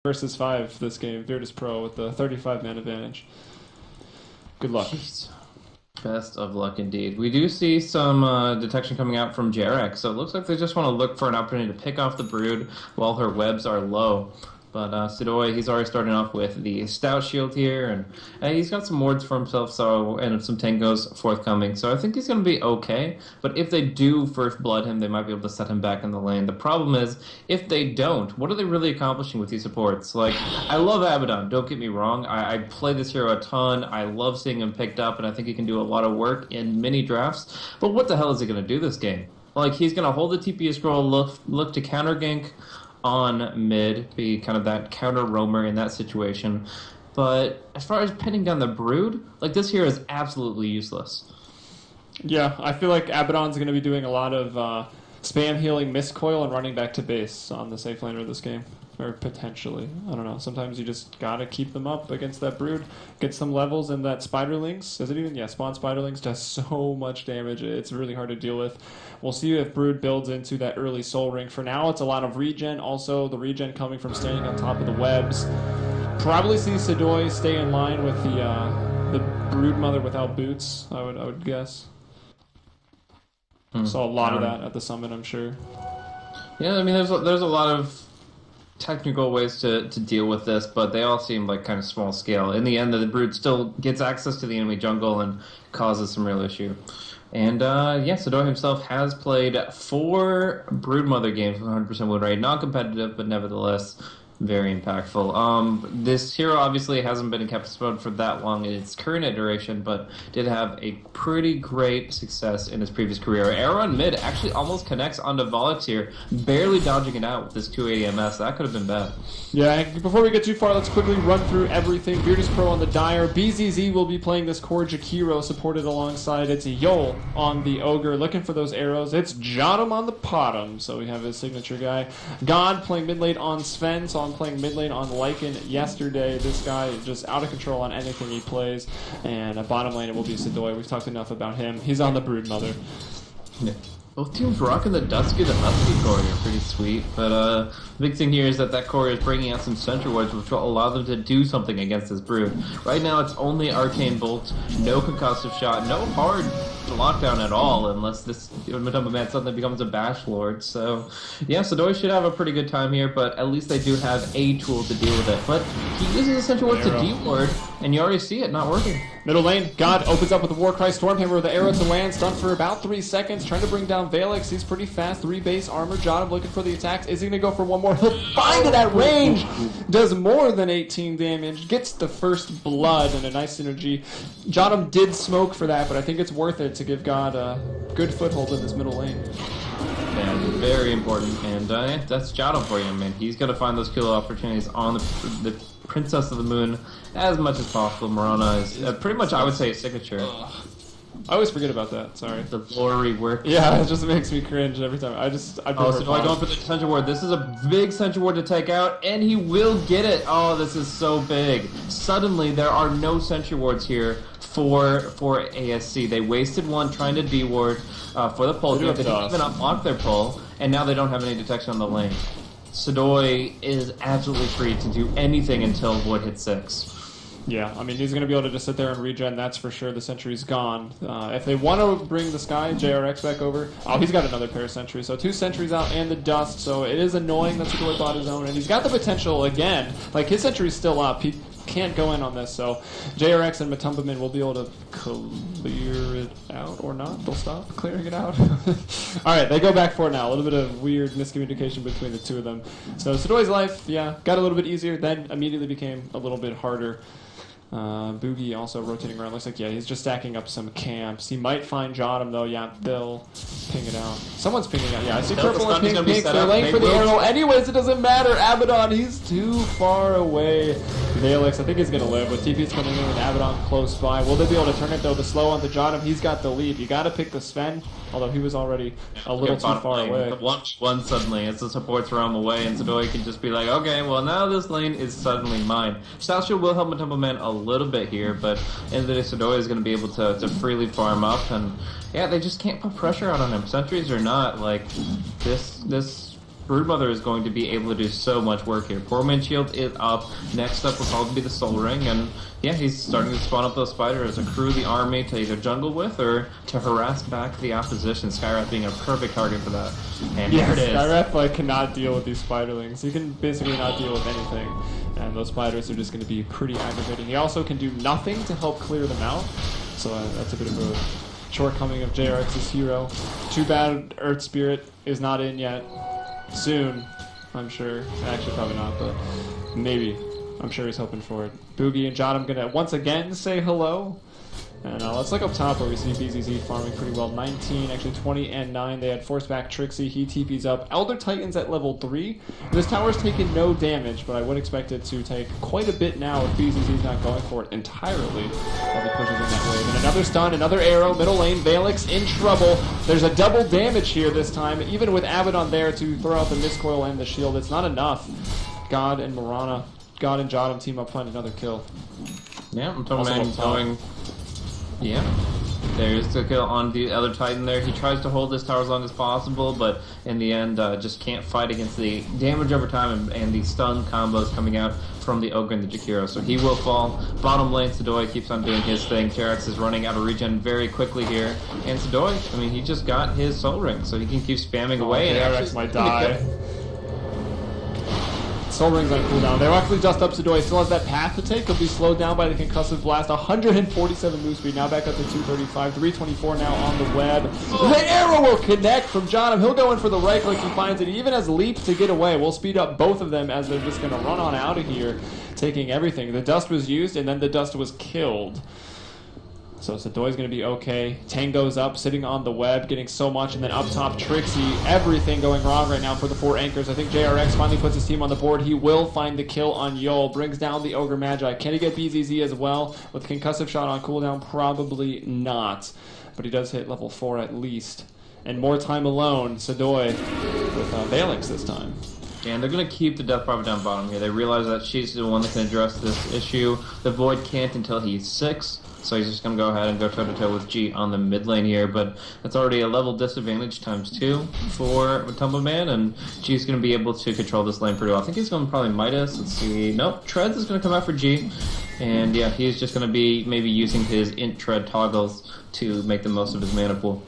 versus 5 this game, Virtus.Pro with the 35-man advantage. Good luck. Jeez. Best of luck indeed. We do see some detection coming out from JerAx, so it looks like they just want to look for an opportunity to pick off the Brood while her webs are low. But Sedoy, he's already starting off with the Stout Shield here, and he's got some wards for himself, and some Tangos forthcoming. So I think he's going to be okay. But if they do first blood him, they might be able to set him back in the lane. The problem is, if they don't, what are they really accomplishing with these supports? Like, I love Abaddon, don't get me wrong. I play this hero a ton. I love seeing him picked up, and I think he can do a lot of work in mini drafts. But what the hell is he going to do this game? Like, he's going to hold the TP scroll, look to counter gank on mid, be kind of that counter roamer in that situation. But as far as pinning down the Brood, like, this hero is absolutely useless. Yeah, I feel like Abaddon's going to be doing a lot of spam healing Mistcoil and running back to base on the safe laner of this game. Or potentially. I don't know. Sometimes you just gotta keep them up against that Brood. Get some levels, and that Spiderlings, is it even? Yeah, Spawn Spiderlings does so much damage. It's really hard to deal with. We'll see if Brood builds into that early Soul Ring. For now, it's a lot of regen. Also, the regen coming from standing on top of the webs. Probably see Sedoy stay in line with the Broodmother without boots, I would guess. Saw a lot of that at the summit, I'm sure. Yeah, I mean, there's a lot of technical ways to deal with this, but they all seem like kind of small scale. In the end, the Brood still gets access to the enemy jungle and causes some real issue. And yeah, Sedoy himself has played 4 Broodmother games with 100% win rate. Not competitive, but nevertheless very impactful. This hero obviously hasn't been in Captain's mode for that long in its current iteration, but did have a pretty great success in his previous career. Arrow on mid actually almost connects onto Vaalix here, barely dodging it out with this 280 MS. That could have been bad. Yeah, before we get too far, let's quickly run through everything. Virtus.Pro on the Dire. BZZ will be playing this core Jakiro, supported alongside it's Yol on the Ogre, looking for those arrows. It's JotM on the bottom, so we have his signature guy. God playing mid lane on Sven, so I'm playing mid lane on Lycan yesterday. This guy is just out of control on anything he plays. And at bottom lane it will be Sedoy. We've talked enough about him. He's on the Broodmother. Yeah. Both teams rocking the Dusky to Musky core here, pretty sweet. But the big thing here is that core is bringing out some Sentry Wards, which will allow them to do something against this Brood. Right now it's only Arcane Bolt, no Concussive Shot, no hard lockdown at all, unless this Matumbaman suddenly becomes a Bash Lord. So yeah, Sedoy should have a pretty good time here, but at least they do have a tool to deal with it. But he uses a Sentry Ward to D-Ward, and you already see it not working. Middle lane, God opens up with the Warcry Stormhammer with the arrow to land, stunned for about 3 seconds, trying to bring down Vaalix. He's pretty fast, 3 base armor. JotM looking for the attacks. Is he going to go for one more? He'll find it at range. Does more than 18 damage. Gets the first blood and a nice synergy. JotM did smoke for that, but I think it's worth it to give God a good foothold in this middle lane. Yeah, very important. And that's JotM for you, man. He's going to find those kill opportunities on the Princess of the Moon as much as possible. Mirana is pretty much, I would say, a signature. I always forget about that, sorry. The lore work. Yeah, it just makes me cringe every time. I so going for the Sentry Ward. This is a big Sentry Ward to take out, and he will get it. Oh, this is so big. Suddenly, there are no Sentry Wards here for ASC. They wasted one trying to D-Ward for the pull. They didn't even unlock their pull, and now they don't have any detection on the lane. Sedoy is absolutely free to do anything until Void hits 6. Yeah, I mean, he's going to be able to just sit there and regen, that's for sure. The sentry's gone. If they want to bring the Sky, JerAx back over, he's got another pair of sentries. So 2 sentries out and the dust, so it is annoying that Sedoy bought his own. And he's got the potential, again, like his sentry's still up. He can't go in on this, so JerAx and Matumbaman will be able to clear it out, or not. They'll stop clearing it out. Alright, they go back for it now. A little bit of weird miscommunication between the two of them. So Sedoy's life, yeah, got a little bit easier, then immediately became a little bit harder. Buugi also rotating around. Looks like, yeah, he's just stacking up some camps. He might find JotM, though. Yeah, they'll ping it out. Someone's pinging out. Yeah, I see purple and pink. They're laying for the arrow. Anyways, it doesn't matter. Abaddon, he's too far away. Vaalix, I think he's going to live with TP's coming in with Abaddon close by. Will they be able to turn it, though? The slow on the JotM, he's got the lead. You got to pick the Sven, although he was already a little too far away. One suddenly, as the supports roam away, and Sedoy can just be like, okay, well, now this lane is suddenly mine. Stout Shield will help Matumbaman a little bit here, but end of the day, Sedoy is going to be able to freely farm up, and yeah, they just can't put pressure out on him. Sentries or not, like, this Broomother is going to be able to do so much work here. Poor Man's Shield is up. Next up will probably be the Soul Ring, and yeah, he's starting to spawn up those spiders, accrue the army to either jungle with or to harass back the opposition. Skywrath being a perfect target for that. And yeah, there it is. Skywrath like cannot deal with these spiderlings. He can basically not deal with anything, and those spiders are just going to be pretty aggravating. He also can do nothing to help clear them out, so that's a bit of a shortcoming of JerAx's hero. Too bad Earth Spirit is not in yet. Soon, I'm sure. Actually, probably not, but maybe. I'm sure he's hoping for it. Buugi and JotM gonna once again say hello. And let's look up top where we see BZZ farming pretty well. 19, actually 20 and 9. They had forced back Trixi. He TP's up. Elder Titan's at level 3. This tower's taken no damage, but I would expect it to take quite a bit now if BZZ's not going for it entirely as he pushes in that wave. And another stun, another arrow, middle lane. Vaalix in trouble. There's a double damage here this time, even with Abaddon there to throw out the Mistcoil and the shield. It's not enough. God and Mirana, God and JotM team up, find another kill. Yeah, Matumbaman going. Yeah, there's the kill on the other Titan there. He tries to hold this tower as long as possible, but in the end, just can't fight against the damage over time and the stun combos coming out from the Ogre and the Jakiro. So he will fall. Bottom lane, Sedoy keeps on doing his thing. JerAx is running out of regen very quickly here. And Sedoy, I mean, he just got his Soul Ring, so he can keep spamming away. JerAx might die. Soul Ring's on cooldown. They'll actually dust up Sedoy. Still has that path to take. He'll be slowed down by the concussive blast. 147 move speed. Now back up to 235. 324 now on the web. The arrow will connect from JotM. He'll go in for the right click. He finds it. He even has leap to get away. We'll speed up both of them as they're just going to run on out of here, taking everything. The dust was used, and then the dust was killed. So Sedoy's going to be okay. Tango's up, sitting on the web, getting so much, and then up top, Trixi. Everything going wrong right now for the 4 anchors. I think JerAx finally puts his team on the board. He will find the kill on Yol. Brings down the Ogre Magi. Can he get BZZ as well? With concussive shot on cooldown? Probably not. But he does hit level 4 at least. And more time alone, Sedoy with Vaalix this time. And they're going to keep the Death Prophet down bottom here. They realize that she's the one that can address this issue. The Void can't until he's 6. So he's just going to go ahead and go toe-to-toe with G on the mid lane here, but that's already a level disadvantage ×2 for Matumbaman, and G's going to be able to control this lane pretty well. I think he's going to probably Midas. Let's see. Nope, Treads is going to come out for G, and yeah, he's just going to be maybe using his int Tread toggles to make the most of his mana pool.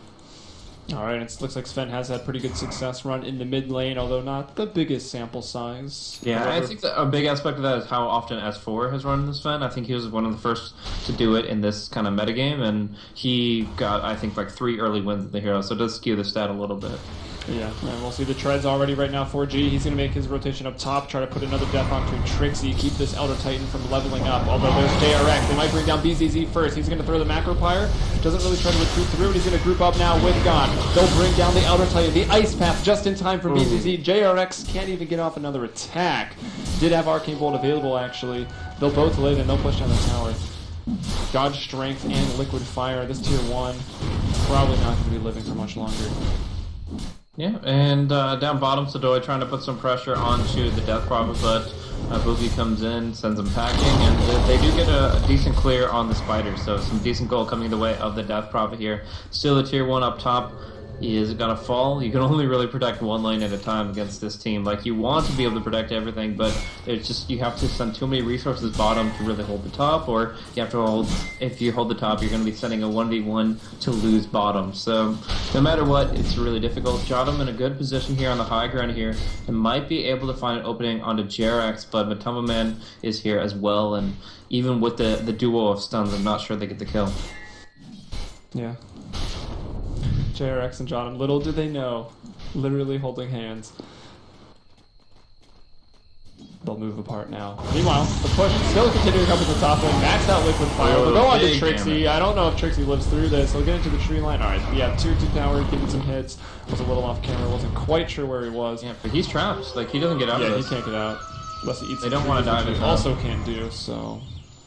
Alright, it looks like Sven has had pretty good success run in the mid lane, although not the biggest sample size. Yeah, However, I think that a big aspect of that is how often S4 has run this Sven. I think he was one of the first to do it in this kind of metagame, and he got, I think, like 3 early wins at the hero, so it does skew the stat a little bit. Yeah, and we'll see the treads already right now for G. He's going to make his rotation up top, try to put another death onto Trixi, keep this Elder Titan from leveling up. Although there's JerAx, they might bring down BZZ first. He's going to throw the Macro Pyre, doesn't really try to recruit through, and he's going to group up now with God. They'll bring down the Elder Titan, the Ice Path just in time for BZZ. JerAx can't even get off another attack. Did have Arcane Bolt available, actually. They'll both live, and they'll push down the tower. God's Strength and Liquid Fire, this tier 1, probably not going to be living for much longer. Yeah, and down bottom, Sedoy trying to put some pressure onto the Death Prophet, but Buugi comes in, sends them packing, and they do get a decent clear on the spider, so some decent gold coming the way of the Death Prophet here. Still the tier 1 up top is gonna fall. You can only really protect one lane at a time against this team. Like, you want to be able to protect everything, but it's just, you have to send too many resources bottom to really hold the top, or you have to hold, if you hold the top, you're gonna be sending a 1v1 to lose bottom. So no matter what, it's really difficult. JotM in a good position here on the high ground here, and might be able to find an opening onto JerAx, but Matumbaman is here as well, and even with the duo of stuns, I'm not sure they get the kill. Yeah. JerAx and JotM, little do they know, literally holding hands. They'll move apart now. Meanwhile, the push still continuing up at the top lane, maxed out Liquid Fire. They'll go on to Trixi. I don't know if Trixi lives through this. They'll get into the tree line. Alright, yeah, tier 2 tower, getting some hits. Was a little off camera, wasn't quite sure where he was. Yeah, but he's trapped. Like, he doesn't get out of this. Yeah, he can't get out. Unless he eats. They don't want to die, which he also can't do, so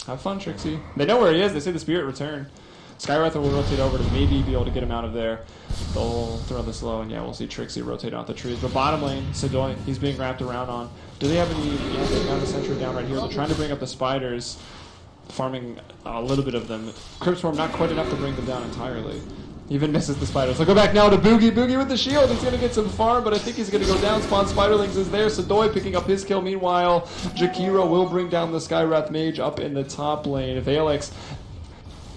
have fun, Trixi. They know where he is. They say the spirit return. Skywrath will rotate over to maybe be able to get him out of there. They'll throw this low, and yeah, we'll see Trixi rotate out the trees. But bottom lane, Sedoy, he's being wrapped around on. Do they have any? Yeah, they've got a sentry down right here. They're trying to bring up the spiders, farming a little bit of them. Crypt Swarm not quite enough to bring them down entirely. Even misses the spiders. They'll go back now to Buugi. Buugi with the shield. He's going to get some farm, but I think he's going to go down. Spawn Spiderlings is there. Sedoy picking up his kill. Meanwhile, Jakiro will bring down the Skywrath Mage up in the top lane. Vaalix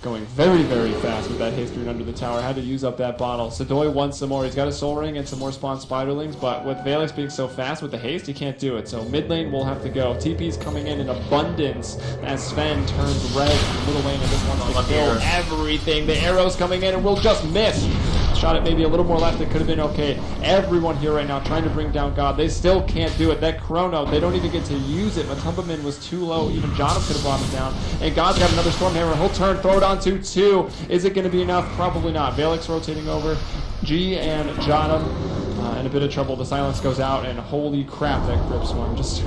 going very, very fast with that haste rune under the tower. Had to use up that bottle. Sedoy wants some more. He's got a soul ring and some more spawn spiderlings, but with Vaalix being so fast with the haste, he can't do it. So mid lane will have to go. TP's coming in abundance as Sven turns red in the middle lane and just wants to kill everything. The arrow's coming in and will just miss. Shot it maybe a little more left. It could have been okay. Everyone here right now trying to bring down God. They still can't do it. That chrono, they don't even get to use it. Matumbaman was too low. Even JotM could have brought him down. And God's got another Stormhammer. He'll turn, throw it on 2-2. Is it going to be enough? Probably not. Vaalix rotating over. G and JotM in a bit of trouble. The silence goes out, and holy crap, that Grip Swarm just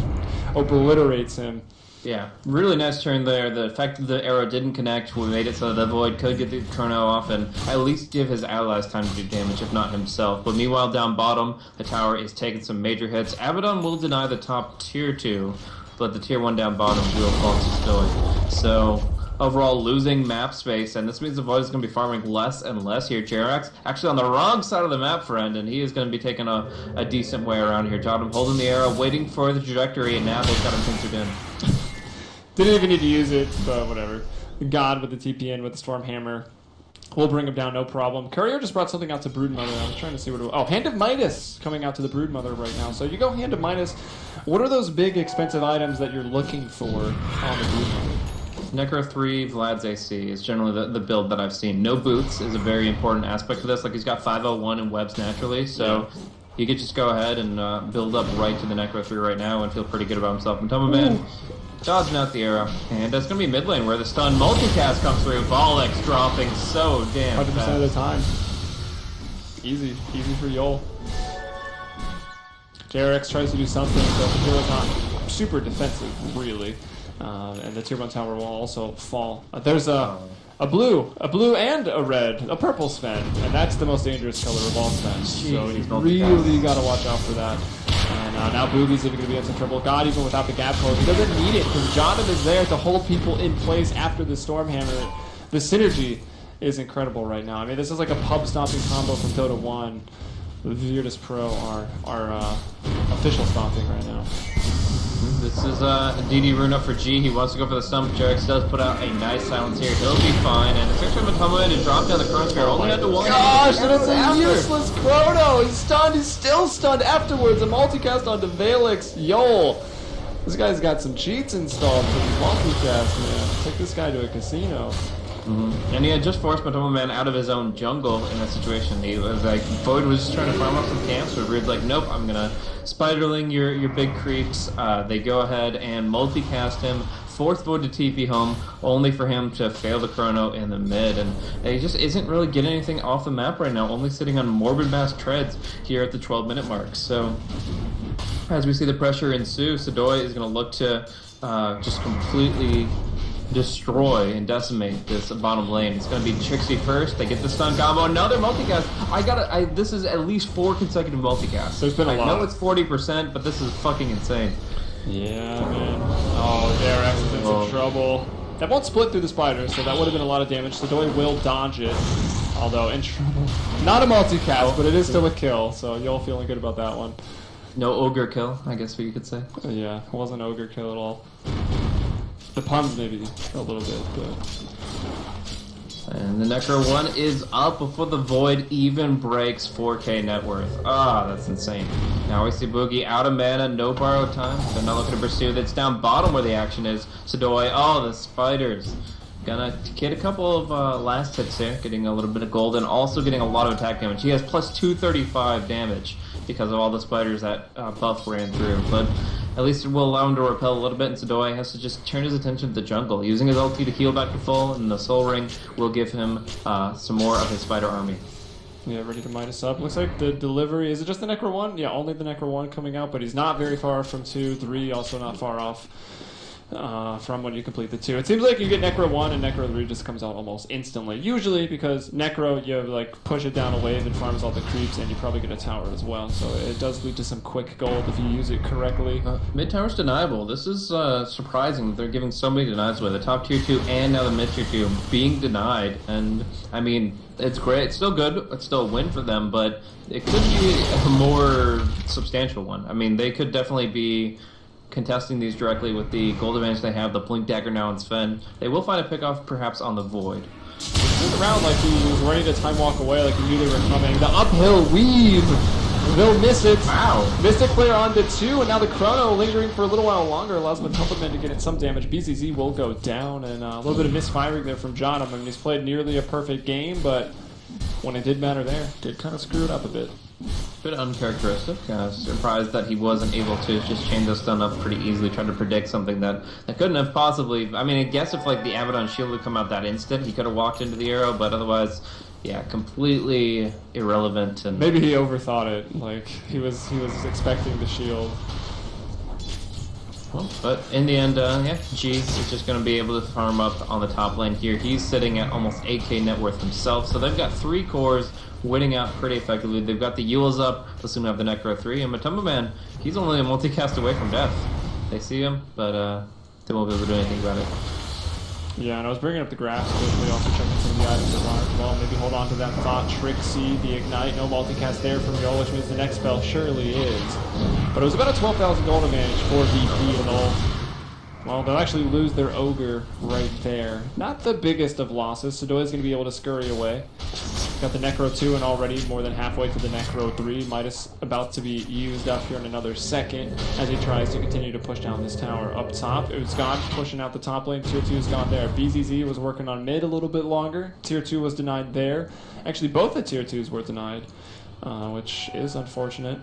obliterates him. Yeah, really nice turn there. The fact that the arrow didn't connect, we made it so the Void could get the chrono off and at least give his allies time to do damage, if not himself. But meanwhile, down bottom, the tower is taking some major hits. Abaddon will deny the top tier 2, but the tier 1 down bottom will fall to Sedoy. So overall, losing map space, and this means the Void is going to be farming less and less here. JerAx actually on the wrong side of the map, friend, and he is going to be taking a decent way around here. JotM holding the arrow, waiting for the trajectory, and now they've got him pincered in. Didn't even need to use it, but whatever. God with the TP in with the Stormhammer. We'll bring him down, no problem. Courier just brought something out to Broomother. I was trying to see what it was. Oh, Hand of Midas coming out to the Broomother right now. So you go Hand of Midas. What are those big expensive items that you're looking for on the Broomother? Necro 3, Vlad's AC is generally the build that I've seen. No boots is a very important aspect of this. Like, he's got 501 and webs naturally, so he could just go ahead and build up right to the Necro 3 right now and feel pretty good about himself. Matumbaman dodging out the arrow. And that's going to be mid lane where the stun multicast comes through. Vaalix dropping so damn 100% fast. of the time. Easy for Yol. JerAx tries to do something, but Jakiro's not super defensive, really. And the tier 1 tower will also fall. There's a blue and a red, a purple Sven, and that's the most dangerous color of all Sven. So you really got to watch out for that. And now Buugi's even going to be in some trouble. God, even without the gap close, he doesn't need it because JotM is there to hold people in place after the Stormhammer. The synergy is incredible right now. I mean, this is like a pub stomping combo from Dota 1. The Virtus.Pro are official stomping right now. This is DD rune up for G. He wants to go for the stump. JerAx does put out a nice silence here. He'll be fine. And it's actually Matumbaman to drop down the chrono sphere. Only had to one. Gosh, and it's a useless chrono. He's stunned. He's still stunned afterwards. A multicast onto Vaalix. Yol. This guy's got some cheats installed for his multicast, man. Take this guy to a casino. And he had just forced Matumbaman out of his own jungle in that situation. He was like, Void was just trying to farm up some camps, so Weird's like, nope, I'm gonna Spiderling your big creeps. They go ahead and multicast him, force Void to TP home, only for him to fail the chrono in the mid. And he just isn't really getting anything off the map right now, only sitting on Morbid Mass treads here at the 12-minute mark. So as we see the pressure ensue, Sedoy is gonna look to just completely destroy and decimate this bottom lane. It's going to be Trixi first. They get the stun combo. Another multicast. This is at least 4 consecutive multicasts. There's been a lot. I know it's 40%, but this is fucking insane. Yeah, man. Oh, JerAx is in some trouble. That won't split through the spiders, so that would have been a lot of damage. Sedoy will dodge it, although in trouble. Not a multicast, but it is still a kill, so y'all feeling good about that one. No ogre kill, I guess what you could say. Yeah, it wasn't ogre kill at all. The puns maybe a little bit, but... And the Necro 1 is up before the Void even breaks 4K net worth. Ah, that's insane. Now we see Buugi out of mana, no borrowed time. They're not looking to pursue. That's down bottom where the action is. Sedoy, oh, the spiders. Gonna get a couple of last hits here, getting a little bit of gold and also getting a lot of attack damage. He has plus 235 damage because of all the spiders that buff ran through. But at least it will allow him to repel a little bit, and Sedoy has to just turn his attention to the jungle, using his ulti to heal back to full, and the Soul Ring will give him some more of his spider army. Yeah, ready to Midas up. Looks like the delivery, is it just the Necro 1? Yeah, only the Necro 1 coming out, but he's not very far from 2, 3, also not far off. from when you complete the 2. It seems like you get Necro 1 and Necro 3 just comes out almost instantly. Usually because Necro, you like push it down a wave and farms all the creeps, and you probably get a tower as well. So it does lead to some quick gold if you use it correctly. Mid tower's deniable. This is surprising. They're giving so many denies away. The top tier 2 and now the mid tier 2 being denied. And I mean, it's great. It's still good. It's still a win for them, but it could be a more substantial one. I mean, they could definitely be contesting these directly with the gold advantage they have, the Blink Dagger now on Sven. They will find a pickoff perhaps on the Void. He turned around like he was ready to time walk away, like he knew they were coming. The uphill weave! They'll miss it. Wow. Mystic Player on to 2, and now the Chrono lingering for a little while longer allows Matumbaman to get in some damage. BZZ will go down, and a little bit of misfiring there from JotM. I mean, he's played nearly a perfect game, but when it did matter there, did kind of screw it up a bit. Bit uncharacteristic. Surprised that he wasn't able to just chain this stun up pretty easily, trying to predict something that couldn't have possibly... I mean, I guess if like the Abaddon shield would come out that instant, he could have walked into the arrow, but otherwise, yeah, completely irrelevant. And maybe he overthought it. Like, he was expecting the shield. Well, but in the end, yeah, G is just going to be able to farm up on the top lane here. He's sitting at almost 8k net worth himself, so they've got 3 cores winning out pretty effectively. They've got the Yules up, they'll soon have the Necro 3, and Matumbaman, he's only a multicast away from death. They see him, but they won't be able to do anything about it. Yeah, and I was bringing up the grass quickly, also checking some of the items that are well. Maybe hold on to that thought. Trixi, the Ignite, no multicast there from Yol, which means the next spell surely is. But it was about a 12,000 gold advantage for VP and all. Well, they'll actually lose their Ogre right there. Not the biggest of losses. Sedoy is going to be able to scurry away. Got the Necro 2 and already more than halfway to the Necro 3. Midas about to be used up here in another second as he tries to continue to push down this tower up top. It was gone pushing out the top lane. Tier 2 is gone there. BZZ was working on mid a little bit longer. Tier 2 was denied there. Actually, both the Tier 2s were denied, which is unfortunate.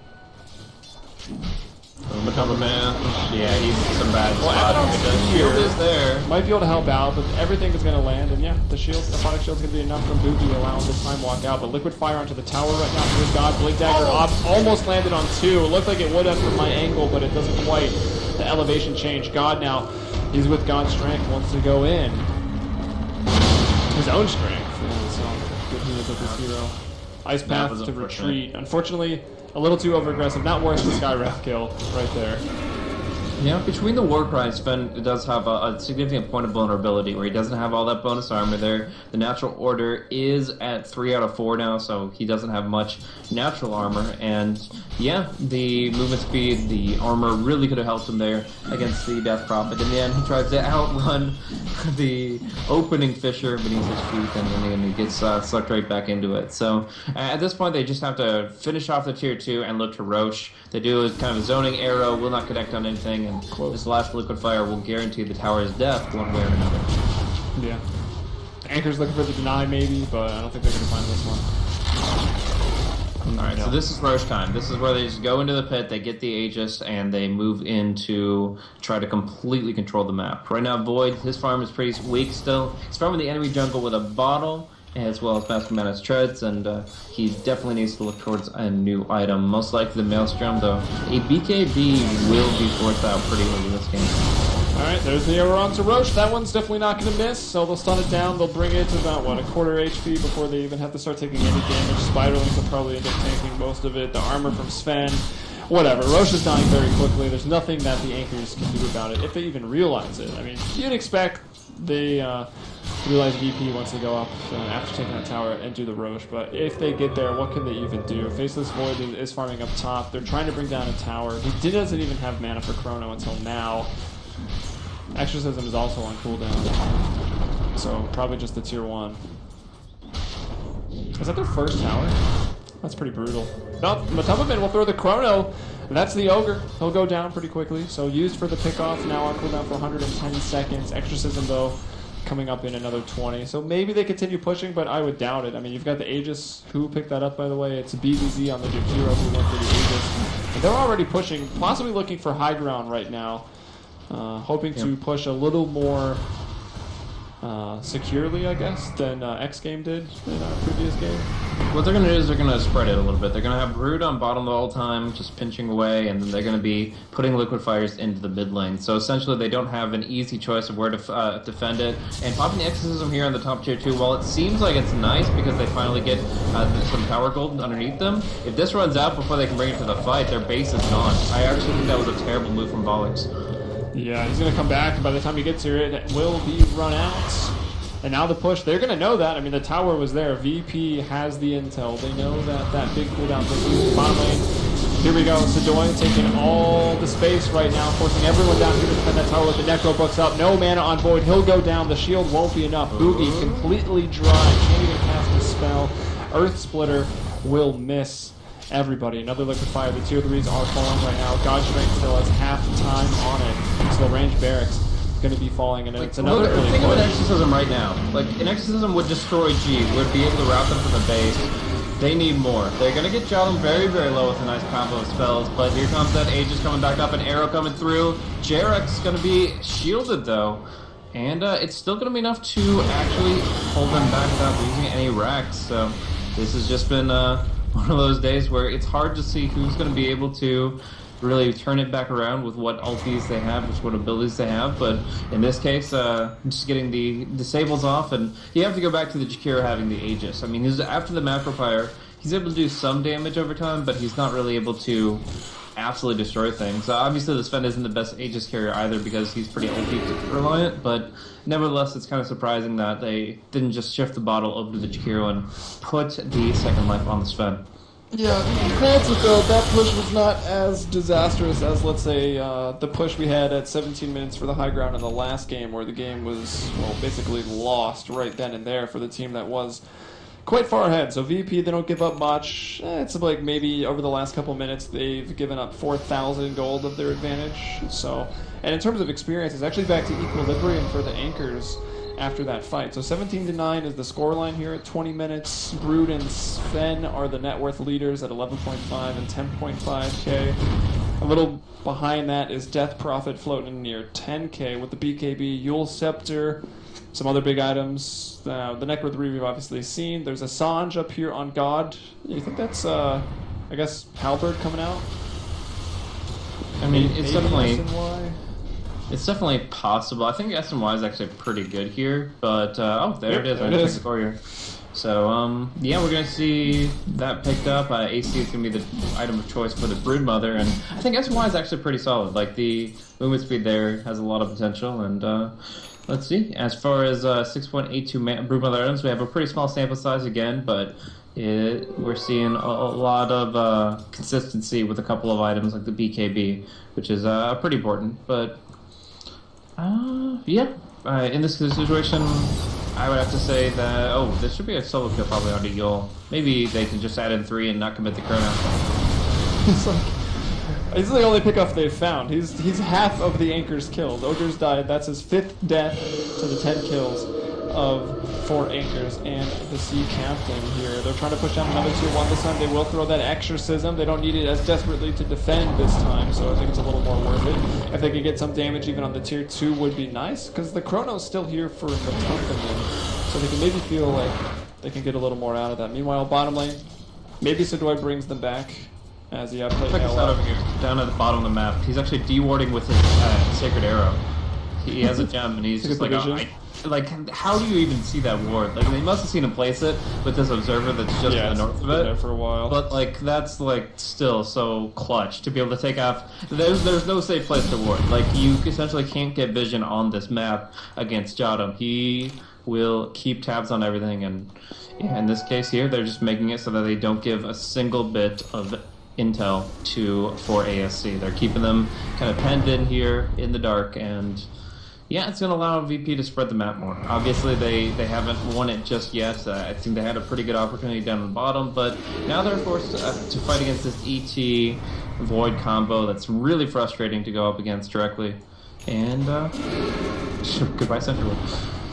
Matumbaman, yeah, he's some bad well, spot. Abaddon's The shield is there. Might be able to help out, but everything is going to land, and yeah, the shield, the product shield's going to be enough from Buugi allowing the time walk out, but Liquid Fire onto the tower right now. Here's God, Blink Dagger off, almost landed on 2. It looked like it would have from my angle, but it doesn't quite. The elevation change. God now, he's with God's strength, wants to go in. His own strength, yeah, so good he is with his hero. Ice Path to retreat. Unfortunately, a little too over-aggressive. Not worth the Skywrath kill right there. Yeah, between the Warcry and Sven does have a significant point of vulnerability where he doesn't have all that bonus armor there. The natural order is at 3 out of 4 now, so he doesn't have much natural armor. And yeah, the movement speed, the armor really could have helped him there against the Death Prophet. In the end, he tries to outrun the opening Fissure beneath his feet, and then he gets sucked right back into it. So at this point, they just have to finish off the Tier 2 and look to Roche. They do kind of a zoning arrow, will not connect on anything, and this last Liquid Fire will guarantee the tower's death one way or another. Yeah. Anchor's looking for the deny maybe, but I don't think they're going to find this one. Alright, so this is Roche time. This is where they just go into the pit, they get the Aegis, and they move in to try to completely control the map. Right now, Void, his farm is pretty weak still. He's farming the enemy jungle with a bottle, as well as Master Manus Treads, and he definitely needs to look towards a new item. Most likely the Maelstrom, though. A BKB will be forced out pretty early this game. Alright, there's the arrow onto Roche. That one's definitely not going to miss, so they'll stun it down. They'll bring it to about, what, a quarter HP before they even have to start taking any damage. Spiderlings will probably end up taking most of it. The armor from Sven. Whatever. Roche is dying very quickly. There's nothing that the Anchors can do about it, if they even realize it. I mean, you'd expect they realize VP wants to go up after taking that tower and do the Roche, but if they get there, what can they even do? Faceless Void is farming up top. They're trying to bring down a tower. He doesn't even have mana for Chrono until now. Exorcism is also on cooldown, so probably just the Tier 1. Is that their first tower? That's pretty brutal. Nope, Matumbaman will throw the Chrono. That's the Ogre. He'll go down pretty quickly. So used for the pickoff, now on cooldown for 110 seconds. Exorcism, though, coming up in another 20. So maybe they continue pushing, but I would doubt it. I mean, you've got the Aegis. Who picked that up, by the way? It's BZZ on the Jakiro who went for the Aegis. And they're already pushing, possibly looking for high ground right now. Hoping to push a little more securely, I guess, than X Game did in our previous game. What they're going to do is they're going to spread it a little bit. They're going to have Brood on bottom the whole time, just pinching away, and then they're going to be putting Liquid Fires into the mid lane. So essentially they don't have an easy choice of where to defend it. And popping the Exorcism here on the top tier 2, while it seems like it's nice because they finally get some power gold underneath them, if this runs out before they can bring it to the fight, their base is gone. I actually think that was a terrible move from Vaalix. Yeah, he's going to come back, and by the time he gets here, it will be run out. And now the push, they're going to know that. I mean, the tower was there. VP has the intel. They know that big cooldown thing. Bottom lane. Here we go. Sedoy taking all the space right now, forcing everyone down here to defend that tower with the Necro books up. No mana on Void. He'll go down. The shield won't be enough. Buugi completely dry. Can't even cast a spell. Earth Splitter will miss everybody. Another Liquid Fire. The tier 3s are falling right now. God Strength still has half time on it. So the range barracks going to be falling, and it's another early think of an push. Exorcism right now. Like, an Exorcism would destroy G, would be able to route them to the base. They need more. They're going to get JotM very, very low with a nice combo of spells, but here comes that Aegis coming back up, an arrow coming through. JerAx is going to be shielded, though, and it's still going to be enough to actually hold them back without losing any racks. So this has just been one of those days where it's hard to see who's going to be able to really turn it back around with what ultis they have, with what abilities they have, but in this case, just getting the disables off, and you have to go back to the Jakiro having the Aegis. I mean, after the macro fire, he's able to do some damage over time, but he's not really able to absolutely destroy things. Obviously, the Sven isn't the best Aegis carrier either because he's pretty ulti reliant, but nevertheless, it's kind of surprising that they didn't just shift the bottle over to the Jakiro and put the second life on the Sven. Yeah, granted though, that push was not as disastrous as, let's say, the push we had at 17 minutes for the high ground in the last game, where the game was, well, basically lost right then and there for the team that was quite far ahead. So VP, they don't give up much. It's like maybe over the last couple minutes they've given up 4,000 gold of their advantage. So, and in terms of experience, it's actually back to equilibrium for the anchors after that fight. So 17-9 is the scoreline here at 20 minutes. Brood and Sven are the net worth leaders at 11.5 and 10.5k. A little behind that is Death Prophet floating near 10k with the BKB, Yule Scepter, some other big items. The net worth 3 we've obviously seen. There's a Sanj up here on God. You think that's, I guess, Halberd coming out? I mean, it's definitely... SNY? It's definitely possible. I think SNY is actually pretty good here, but oh, there it is. There it is. Courier. So yeah, we're gonna see that picked up. AC is gonna be the item of choice for the Broomother, and I think SNY is actually pretty solid. Like, the movement speed there has a lot of potential, and let's see. As far as 6.82 Broomother items, we have a pretty small sample size again, but we're seeing a lot of consistency with a couple of items like the BKB, which is pretty important, but. Yeah. In this situation, I would have to say that, oh, this should be a solo kill probably onto Yule. Maybe they can just add in 3 and not commit the chrono. He's the only pickoff they've found. He's half of the anchors killed. Ogre's died. That's his 5th death to the 10 kills of 4 anchors and the sea captain here. They're trying to push down another tier 1 this time. They will throw that exorcism. They don't need it as desperately to defend this time, so I think it's a little more worth it. If they could get some damage even on the tier 2 would be nice, because the chrono's still here for Matumbaman, so they can maybe feel like they can get a little more out of that. Meanwhile, bottom lane, maybe Sedoy brings them back as he played Check this out over here, down at the bottom of the map. He's actually dewarding with his Sacred Arrow. He has a gem, and he's just like, like, how do you even see that ward? Like, they must have seen him place it with this observer that's just to the north of it. There for a while. But like, that's like still so clutch to be able to take off. There's no safe place to ward. Like, you essentially can't get vision on this map against JotM. He will keep tabs on everything, and yeah, in this case here, they're just making it so that they don't give a single bit of intel for ASC. They're keeping them kind of penned in here in the dark, and yeah, it's going to allow VP to spread the map more. Obviously, they haven't won it just yet. I think they had a pretty good opportunity down on the bottom, but now they're forced to fight against this ET Void combo that's really frustrating to go up against directly. And goodbye, Central.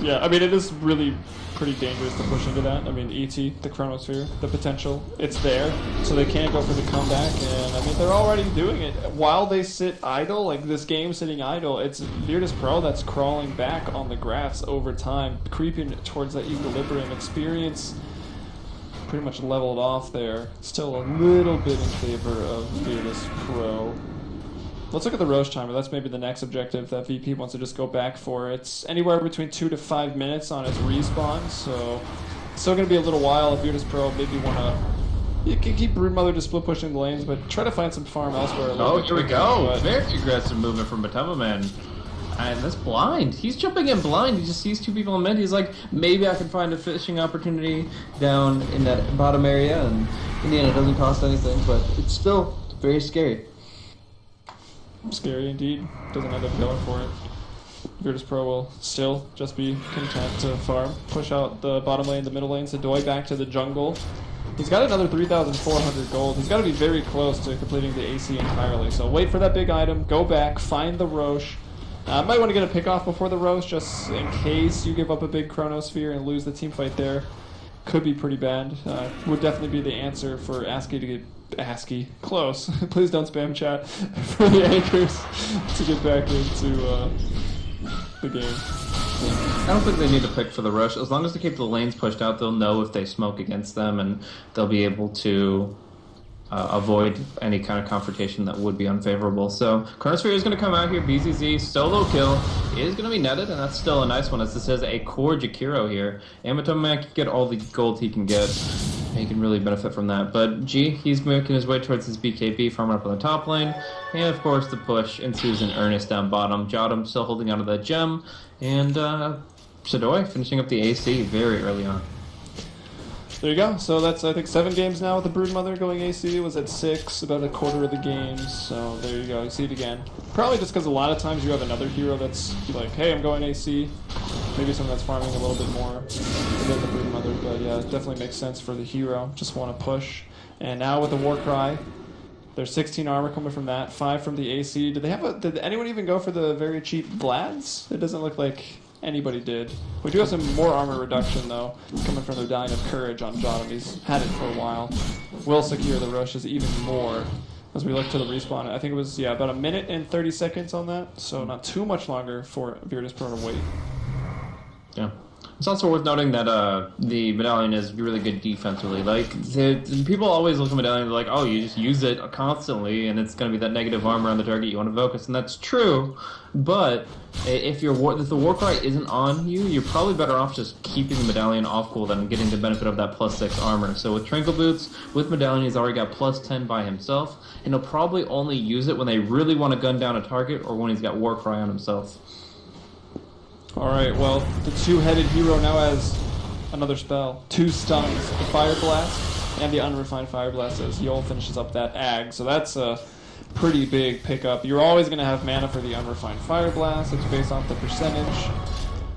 Yeah, I mean, it is really pretty dangerous to push into that. I mean, ET, the Chronosphere, the potential, it's there, so they can't go for the comeback, and I mean, they're already doing it. While they sit idle, like this game sitting idle, it's Virtus.Pro that's crawling back on the graphs over time, creeping towards that equilibrium. Experience pretty much leveled off there. Still a little bit in favor of Virtus.Pro. Let's look at the Roche timer. That's maybe the next objective that VP wants to just go back for. It's anywhere between 2 to 5 minutes on its respawn, so it's still going to be a little while if Virtus.Pro maybe want to... You can keep Broomother to split pushing the lanes, but try to find some farm elsewhere. Oh, here we go. Very aggressive movement from Matumbaman. And that's blind. He's jumping in blind. He just sees two people in mid. He's like, maybe I can find a fishing opportunity down in that bottom area. And in the end, it doesn't cost anything, but it's still very scary. Scary indeed. Doesn't end up going for it. Virtus.Pro will still just be content to farm. Push out the bottom lane, the middle lane. Sedoy back to the jungle. He's got another 3,400 gold. He's got to be very close to completing the AC entirely. So wait for that big item. Go back. Find the Roche. Might want to get a pick off before the Roche, just in case you give up a big Chronosphere and lose the team fight there. Could be pretty bad. Would definitely be the answer for ASCII to get close. Please don't spam chat for the anchors to get back into the game. I don't think they need to pick for the Roche. As long as they keep the lanes pushed out, they'll know if they smoke against them, and they'll be able to avoid any kind of confrontation that would be unfavorable. So Chronosphere is going to come out here. BZZ solo kill is going to be netted, and that's still a nice one, as this is a core Jakiro here. And Matumbaman can get all the gold he can get. He can really benefit from that. But G, he's making his way towards his BKB, farming up on the top lane. And of course the push ensues in earnest down bottom. JotM still holding onto that gem. And Sedoy finishing up the AC very early on. There you go. So that's, I think, 7 games now with the Broomother going AC. It was at 6, about a quarter of the games. So there you go. You see it again. Probably just because a lot of times you have another hero that's like, hey, I'm going AC. Maybe someone that's farming a little bit more than the Broomother. But yeah, it definitely makes sense for the hero. Just want to push. And now with the Warcry, there's 16 armor coming from that, 5 from the AC. Did anyone even go for the very cheap Vlads? It doesn't look like anybody did. We do have some more armor reduction, though, coming from the Dying of Courage on JotM. He's had it for a while. Will secure the rushes even more as we look to the respawn. I think it was, about a minute and 30 seconds on that, so not too much longer for Virtus.Pro to wait. Yeah. It's also worth noting that the Medallion is really good defensively. Like, people always look at Medallion and they're like, oh, you just use it constantly and it's going to be that negative armor on the target you want to focus, and that's true. But if the Warcry isn't on you, you're probably better off just keeping the Medallion off cooldown and getting the benefit of that +6 armor. So with Trinkle Boots, with Medallion, he's already got +10 by himself, and he'll probably only use it when they really want to gun down a target or when he's got Warcry on himself. Alright, well, the two-headed hero now has another spell. 2 stuns, the Fire Blast and the Unrefined Fire Blast as Yol finishes up that Ag. So that's a pretty big pickup. You're always going to have mana for the Unrefined Fire Blast. It's based off the percentage.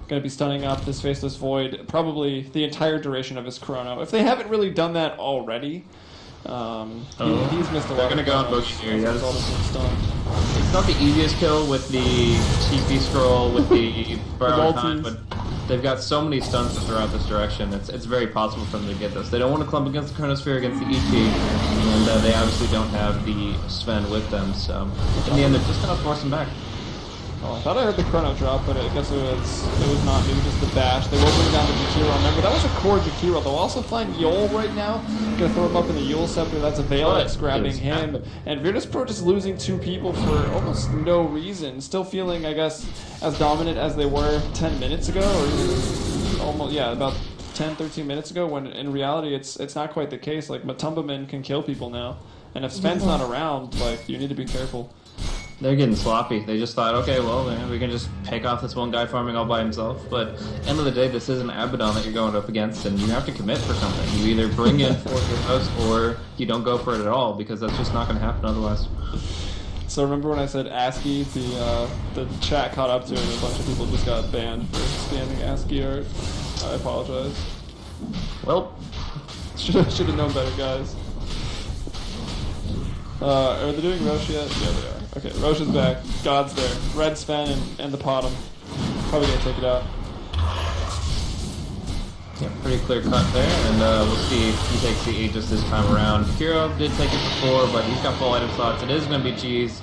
Going to be stunning up this Faceless Void probably the entire duration of his Chrono. If they haven't really done that already, he's missed a lot. They're going to go on Buugi here. It's not the easiest kill with the TP scroll, with the Burrow time, but they've got so many stuns to throw out this direction. It's very possible for them to get this. They don't want to clump against the Chronosphere, against the ET, and they obviously don't have the Sven with them, so in the end they're just going to force him back. Oh, I thought I heard the Chrono drop, but I guess it was not. Maybe just the bash. They will bring down the Jakiro. Remember, that was a core Jakiro. They'll also find Yol right now. Gonna throw him up in the Yol Scepter. That's a Vaalix grabbing him. And Virtus.Pro just losing 2 people for almost no reason. Still feeling, I guess, as dominant as they were 10 minutes ago, or almost, about 10, 13 minutes ago, when in reality it's not quite the case. Like, Matumbaman can kill people now. And if Sven's not around, like, you need to be careful. They're getting sloppy. They just thought, okay, well, man, we can just pick off this one guy farming all by himself. But end of the day, this is an Abaddon that you're going up against, and you have to commit for something. You either bring in 4 heroes, or you don't go for it at all, because that's just not going to happen otherwise. So remember when I said ASCII, the chat caught up to it, and a bunch of people just got banned for spamming ASCII art. I apologize. Well, should have known better, guys. Are they doing Roche yet? Yeah, they are. Okay, Roche is back. God's there. Red Sven and the Potom. Probably gonna take it out. Yeah, pretty clear cut there, and we'll see if he takes the Aegis this time around. Jakiro did take it before, but he's got full item slots. It is going to be G's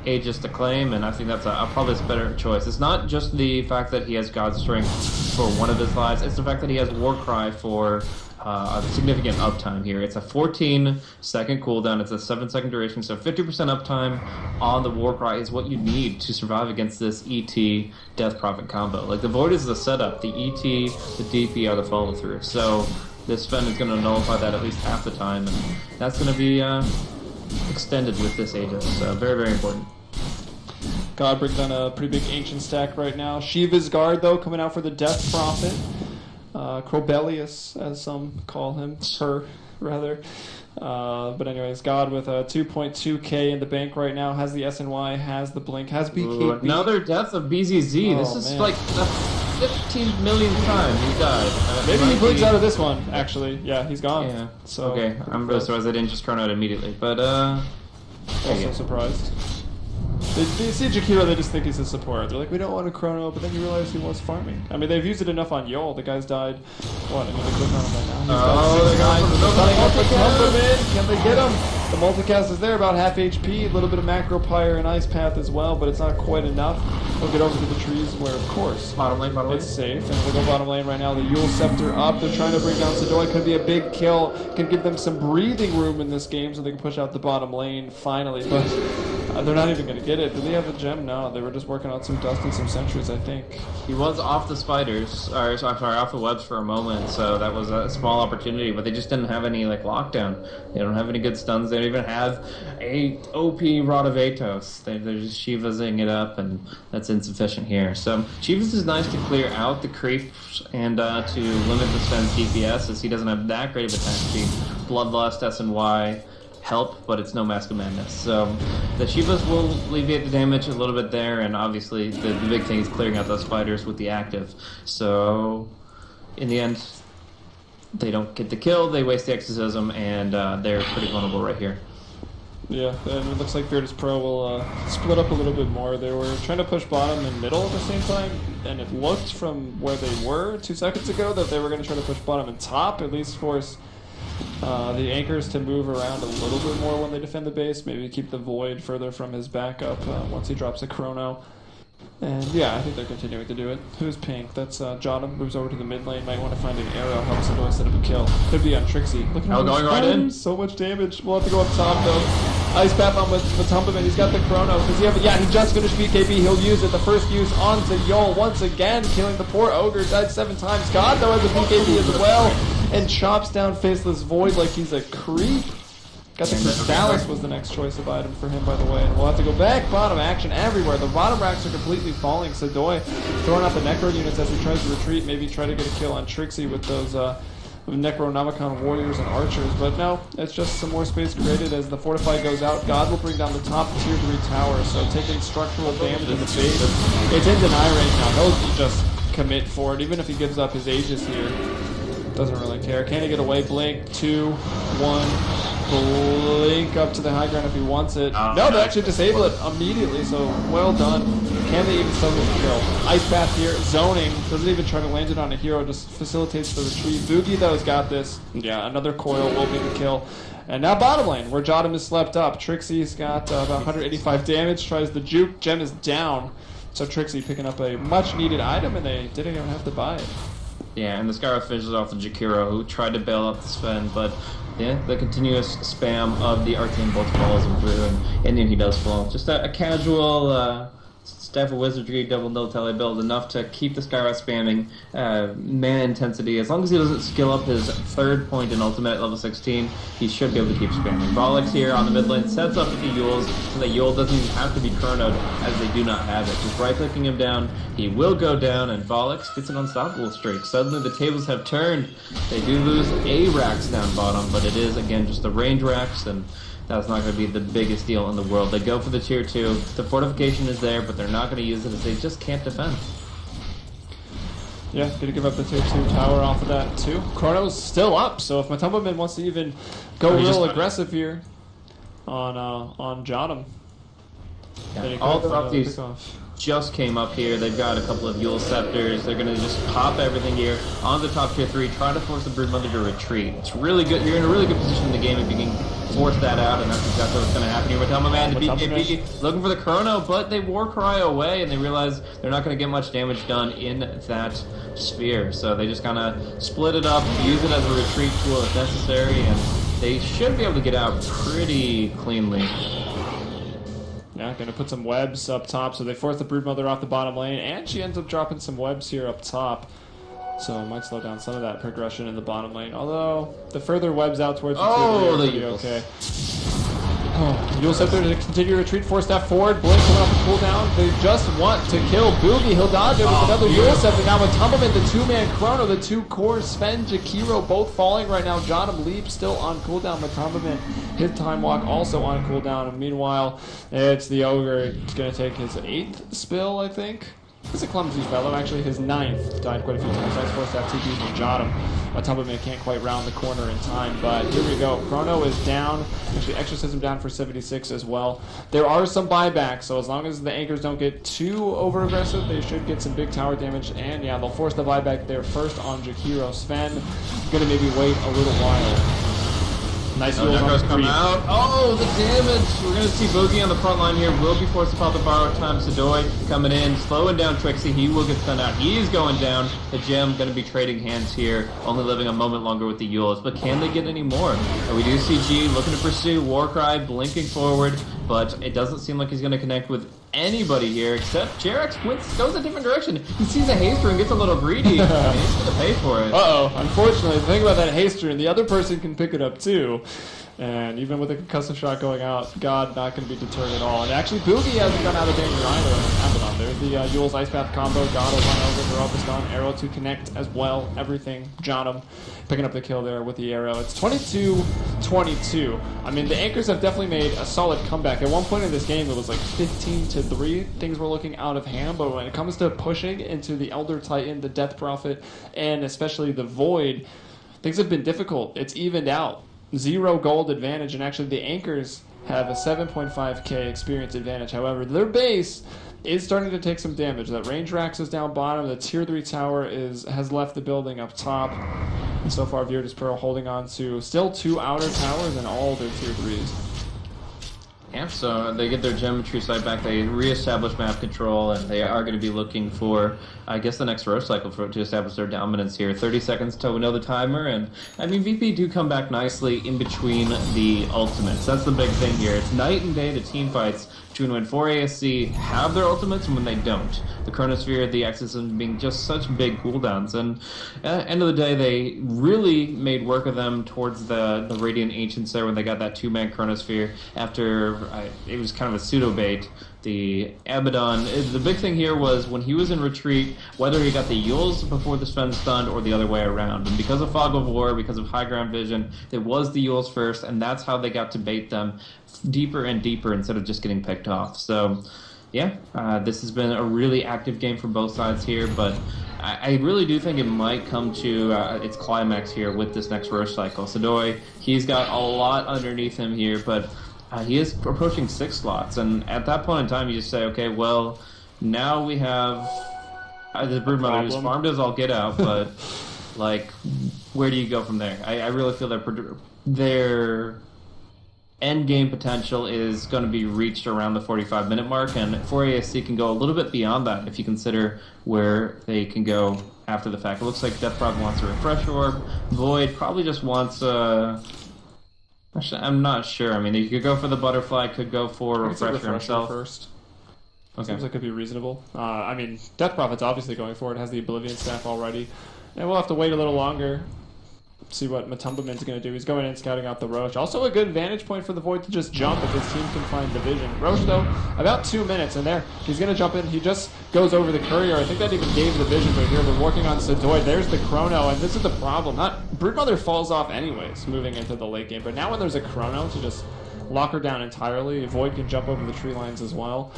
Aegis to claim, and I think that's probably a better choice. It's not just the fact that he has God's Strength for one of his lives, it's the fact that he has Warcry for a significant uptime here. It's a 14-second cooldown, it's a 7-second duration, so 50% uptime on the Warcry is what you need to survive against this ET Death Prophet combo. Like, the Void is the setup, the ET, the DP are the follow-through. So this Sven is going to nullify that at least half the time, and that's going to be extended with this Aegis. So very, very important. God brings down a pretty big ancient stack right now. Shiva's Guard, though, coming out for the Death Prophet. Crobelius, as some call him, her, rather. But anyways, God with a 2.2k in the bank right now, has the SNY, has the Blink, has BKB. Ooh, another death of BZZ. This is like the 15 millionth time he died. Maybe he blinks out of this one, actually. Yeah, he's gone. Yeah. So okay, I'm really surprised I didn't just chrono it immediately. But, also surprised. They see Jakiro, they just think he's a support. They're like, we don't want a chrono, but then you realize he was farming. I mean, they've used it enough on Yol. The guy's died. What? I mean, they click on him right now. Can they get him? The multicast is there, about half HP. A little bit of macro pyre and ice path as well, but it's not quite enough. We'll get over to the trees where, of course, bottom lane. It's safe. And we'll go bottom lane right now. The Yule Scepter up. They're trying to bring down Sedoy. Could be a big kill. Can give them some breathing room in this game so they can push out the bottom lane finally. But they're not even going to get it. Do they have a gem? No, they were just working on some dust and some sentries, I think. He was off the spiders, or sorry, off the webs for a moment, so that was a small opportunity, but they just didn't have any, like, lockdown. They don't have any good stuns. They don't even have a OP Rod of Atos. They're just Shivas-ing it up, and that's insufficient here. So Shivas is nice to clear out the creeps and to limit the Sven's DPS, as he doesn't have that great of attack speed. Bloodlust, SNY help, but it's no Mask of Madness. So the Shivas will alleviate the damage a little bit there, and obviously the big thing is clearing out those spiders with the active. So in the end, they don't get the kill, they waste the exorcism, and they're pretty vulnerable right here. Yeah, and it looks like Virtus.Pro will split up a little bit more. They were trying to push bottom and middle at the same time, and it looked from where they were 2 seconds ago that they were going to try to push bottom and top, at least force the anchors to move around a little bit more when they defend the base, maybe keep the Void further from his backup once he drops a chrono. And yeah, I think they're continuing to do it. Who's pink? That's JotM, moves over to the mid lane, might want to find an arrow, helps Sedoy set up a kill. Could be on Trixi. Look at going right in. So much damage. We'll have to go up top though. Ice Path on Matumbaman, he's got the chrono. He just finished BKB, he'll use it. The first use onto Yol once again, killing the poor Ogre, died 7 times. God though has a BKB as well, and chops down Faceless Void like he's a creep. Got the Crystallis was the next choice of item for him, by the way. And we'll have to go back. Bottom action everywhere. The bottom racks are completely falling. Sedoy throwing out the Necro units as he tries to retreat. Maybe try to get a kill on Trixi with those Necronomicon warriors and archers. But no, it's just some more space created as the Fortify goes out. God will bring down the top tier 3 tower. So taking structural damage in the base. It's in deny range now. He'll just commit for it. Even if he gives up his Aegis here. Doesn't really care. Can he get away? Blink. 2, 1. Blink up to the high ground if he wants it. No, they actually disable it immediately, so well done. Can they even still get the kill? Ice Path here, zoning. Doesn't even try to land it on a hero, just facilitates the retreat. Buugi, though, has got this. Yeah, another coil will be the kill. And now bottom lane, where JotM is slept up. Trixi's got about 185 damage, tries the juke. Gem is down. So Trixi picking up a much-needed item, and they didn't even have to buy it. Yeah, and the Skywrath finishes off the Jakiro, who tried to bail out the Sven, but yeah, the continuous spam of the Arcane Bolt follows him through, and then he does fall. Just a casual Staff of Wizardry double no tele build, enough to keep the Skywrath spamming mana intensity. As long as he doesn't skill up his 3rd point in ultimate at level 16, he should be able to keep spamming. Vaalix here on the mid lane sets up the Yules so that Yule doesn't even have to be chronoed, as they do not have it. Just right-clicking him down, he will go down, and Vaalix gets an unstoppable streak. Suddenly the tables have turned. They do lose a Rax down bottom, but it is, again, just the range Rax, and that's not going to be the biggest deal in the world. They go for the tier 2. The fortification is there, but they're not going to use it as they just can't defend. Yeah, gonna give up the tier 2 tower off of that too. Chrono's still up, so if Matumbaman wants to even go real aggressive here on JotM, yeah, all throughout these just came up here. They've got a couple of Yule Scepters. They're going to just pop everything here on the top tier 3, try to force the Broomother to retreat. It's really good. You're in a really good position in the game if you can force that out, and that's exactly what's going to happen here. Matumbaman, the BKB, looking for the Chrono, but they war cry away, and they realize they're not going to get much damage done in that sphere. So they just kind of split it up, use it as a retreat tool if necessary, and they should be able to get out pretty cleanly. Yeah, gonna put some webs up top, so they force the Broomother off the bottom lane, and she ends up dropping some webs here up top. So it might slow down some of that progression in the bottom lane. Although, the further webs out towards the tier 3 will be okay. Oh, Yule Scepter to continue retreat, force step forward, Blink coming off the cooldown. They just want to kill Buugi. He'll dodge it with another Yule Scepter. Now Matumbaman, the 2-man Chrono, the 2 cores, Sven, Jakiro, both falling right now. JotM Leap still on cooldown. Matumbaman, his Time Walk also on cooldown. And meanwhile, it's the Ogre. It's going to take his 8th spill, I think. He's a clumsy fellow, actually his 9th. Died quite a few times. Nice force that TP from JotM. Matumbaman can't quite round the corner in time, but here we go. Chrono is down. Actually, Exorcism down for 76 as well. There are some buybacks, so as long as the anchors don't get too over-aggressive, they should get some big tower damage. And yeah, they'll force the buyback there first on Jakiro. Sven gonna maybe wait a little while. Nice Jakiro's come out. Oh, the damage! We're going to see Buugi on the front line here. Will be forced to pop the borrowed time. Sedoy coming in, slowing down Trixi. He will get sent out. He's going down. The gem going to be trading hands here, only living a moment longer with the Yules. But can they get any more? And we do see G looking to pursue. Warcry blinking forward, but it doesn't seem like he's going to connect with anybody here except JerAx goes a different direction. He sees a haster and gets a little greedy. And he's going to pay for it. Uh-oh. Unfortunately, the thing about that haster, and the other person can pick it up too. And even with a concussive shot going out, God not going to be deterred at all. And actually, Buugi hasn't gone out of danger either. Abaddon. There's the Yule's Ice Path combo. God will run over, throw up a stun, arrow to connect as well. Everything. JotM picking up the kill there with the arrow. It's 22-22. I mean, the anchors have definitely made a solid comeback. At one point in this game, it was like 15-3. Things were looking out of hand, but when it comes to pushing into the Elder Titan, the Death Prophet, and especially the Void, things have been difficult. It's evened out. 0 gold advantage, and actually the anchors have a 7.5k experience advantage. However, their base is starting to take some damage. That JerAx is down bottom. The tier 3 tower has left the building up top. And so far, Virtus.Pro holding on to still 2 outer towers and all their tier 3s. Yeah, so they get their geometry site back, they reestablish map control, and they are going to be looking for, I guess, the next row cycle to establish their dominance here. 30 seconds till we know the timer, and I mean, VP do come back nicely in between the ultimates. That's the big thing here. It's night and day, the team fights between when 4ASC have their ultimates and when they don't. The Chronosphere, the Exorcism being just such big cooldowns, and at the end of the day, they really made work of them towards the Radiant Ancients there when they got that 2-man Chronosphere after it was kind of a pseudo-bait. The Abaddon, the big thing here was when he was in retreat, whether he got the Yules before the Sven stunned or the other way around. And because of Fog of War, because of high ground vision, it was the Yules first, and that's how they got to bait them deeper and deeper instead of just getting picked off. So, yeah, this has been a really active game for both sides here, but I really do think it might come to its climax here with this next row cycle. Sedoy, he's got a lot underneath him here, but he is approaching 6 slots, and at that point in time, you just say, okay, well, now we have the Broomother who's farmed as all get out, but, like, where do you go from there? I really feel that their end game potential is going to be reached around the 45-minute mark, and 4ASC can go a little bit beyond that if you consider where they can go after the fact. It looks like Death Prop wants a Refresh Orb. Void probably just wants I'm not sure. I mean, you could go for the Butterfly, could go for Refresher himself. First. Okay. Seems like it could be reasonable. I mean, Death Prophet's obviously going for it. Has the Oblivion Staff already. And we'll have to wait a little longer. See what Matumbaman's going to do. He's going in scouting out the Roche. Also a good vantage point for the Void to just jump if his team can find the vision. Roche, though, about 2 minutes in there. He's going to jump in. He just goes over the Courier. I think that even gave the vision, but here they're working on Sedoy. There's the Chrono, and this is the problem. Broomother falls off anyways moving into the late game, but now when there's a Chrono to just lock her down entirely, Void can jump over the tree lines as well.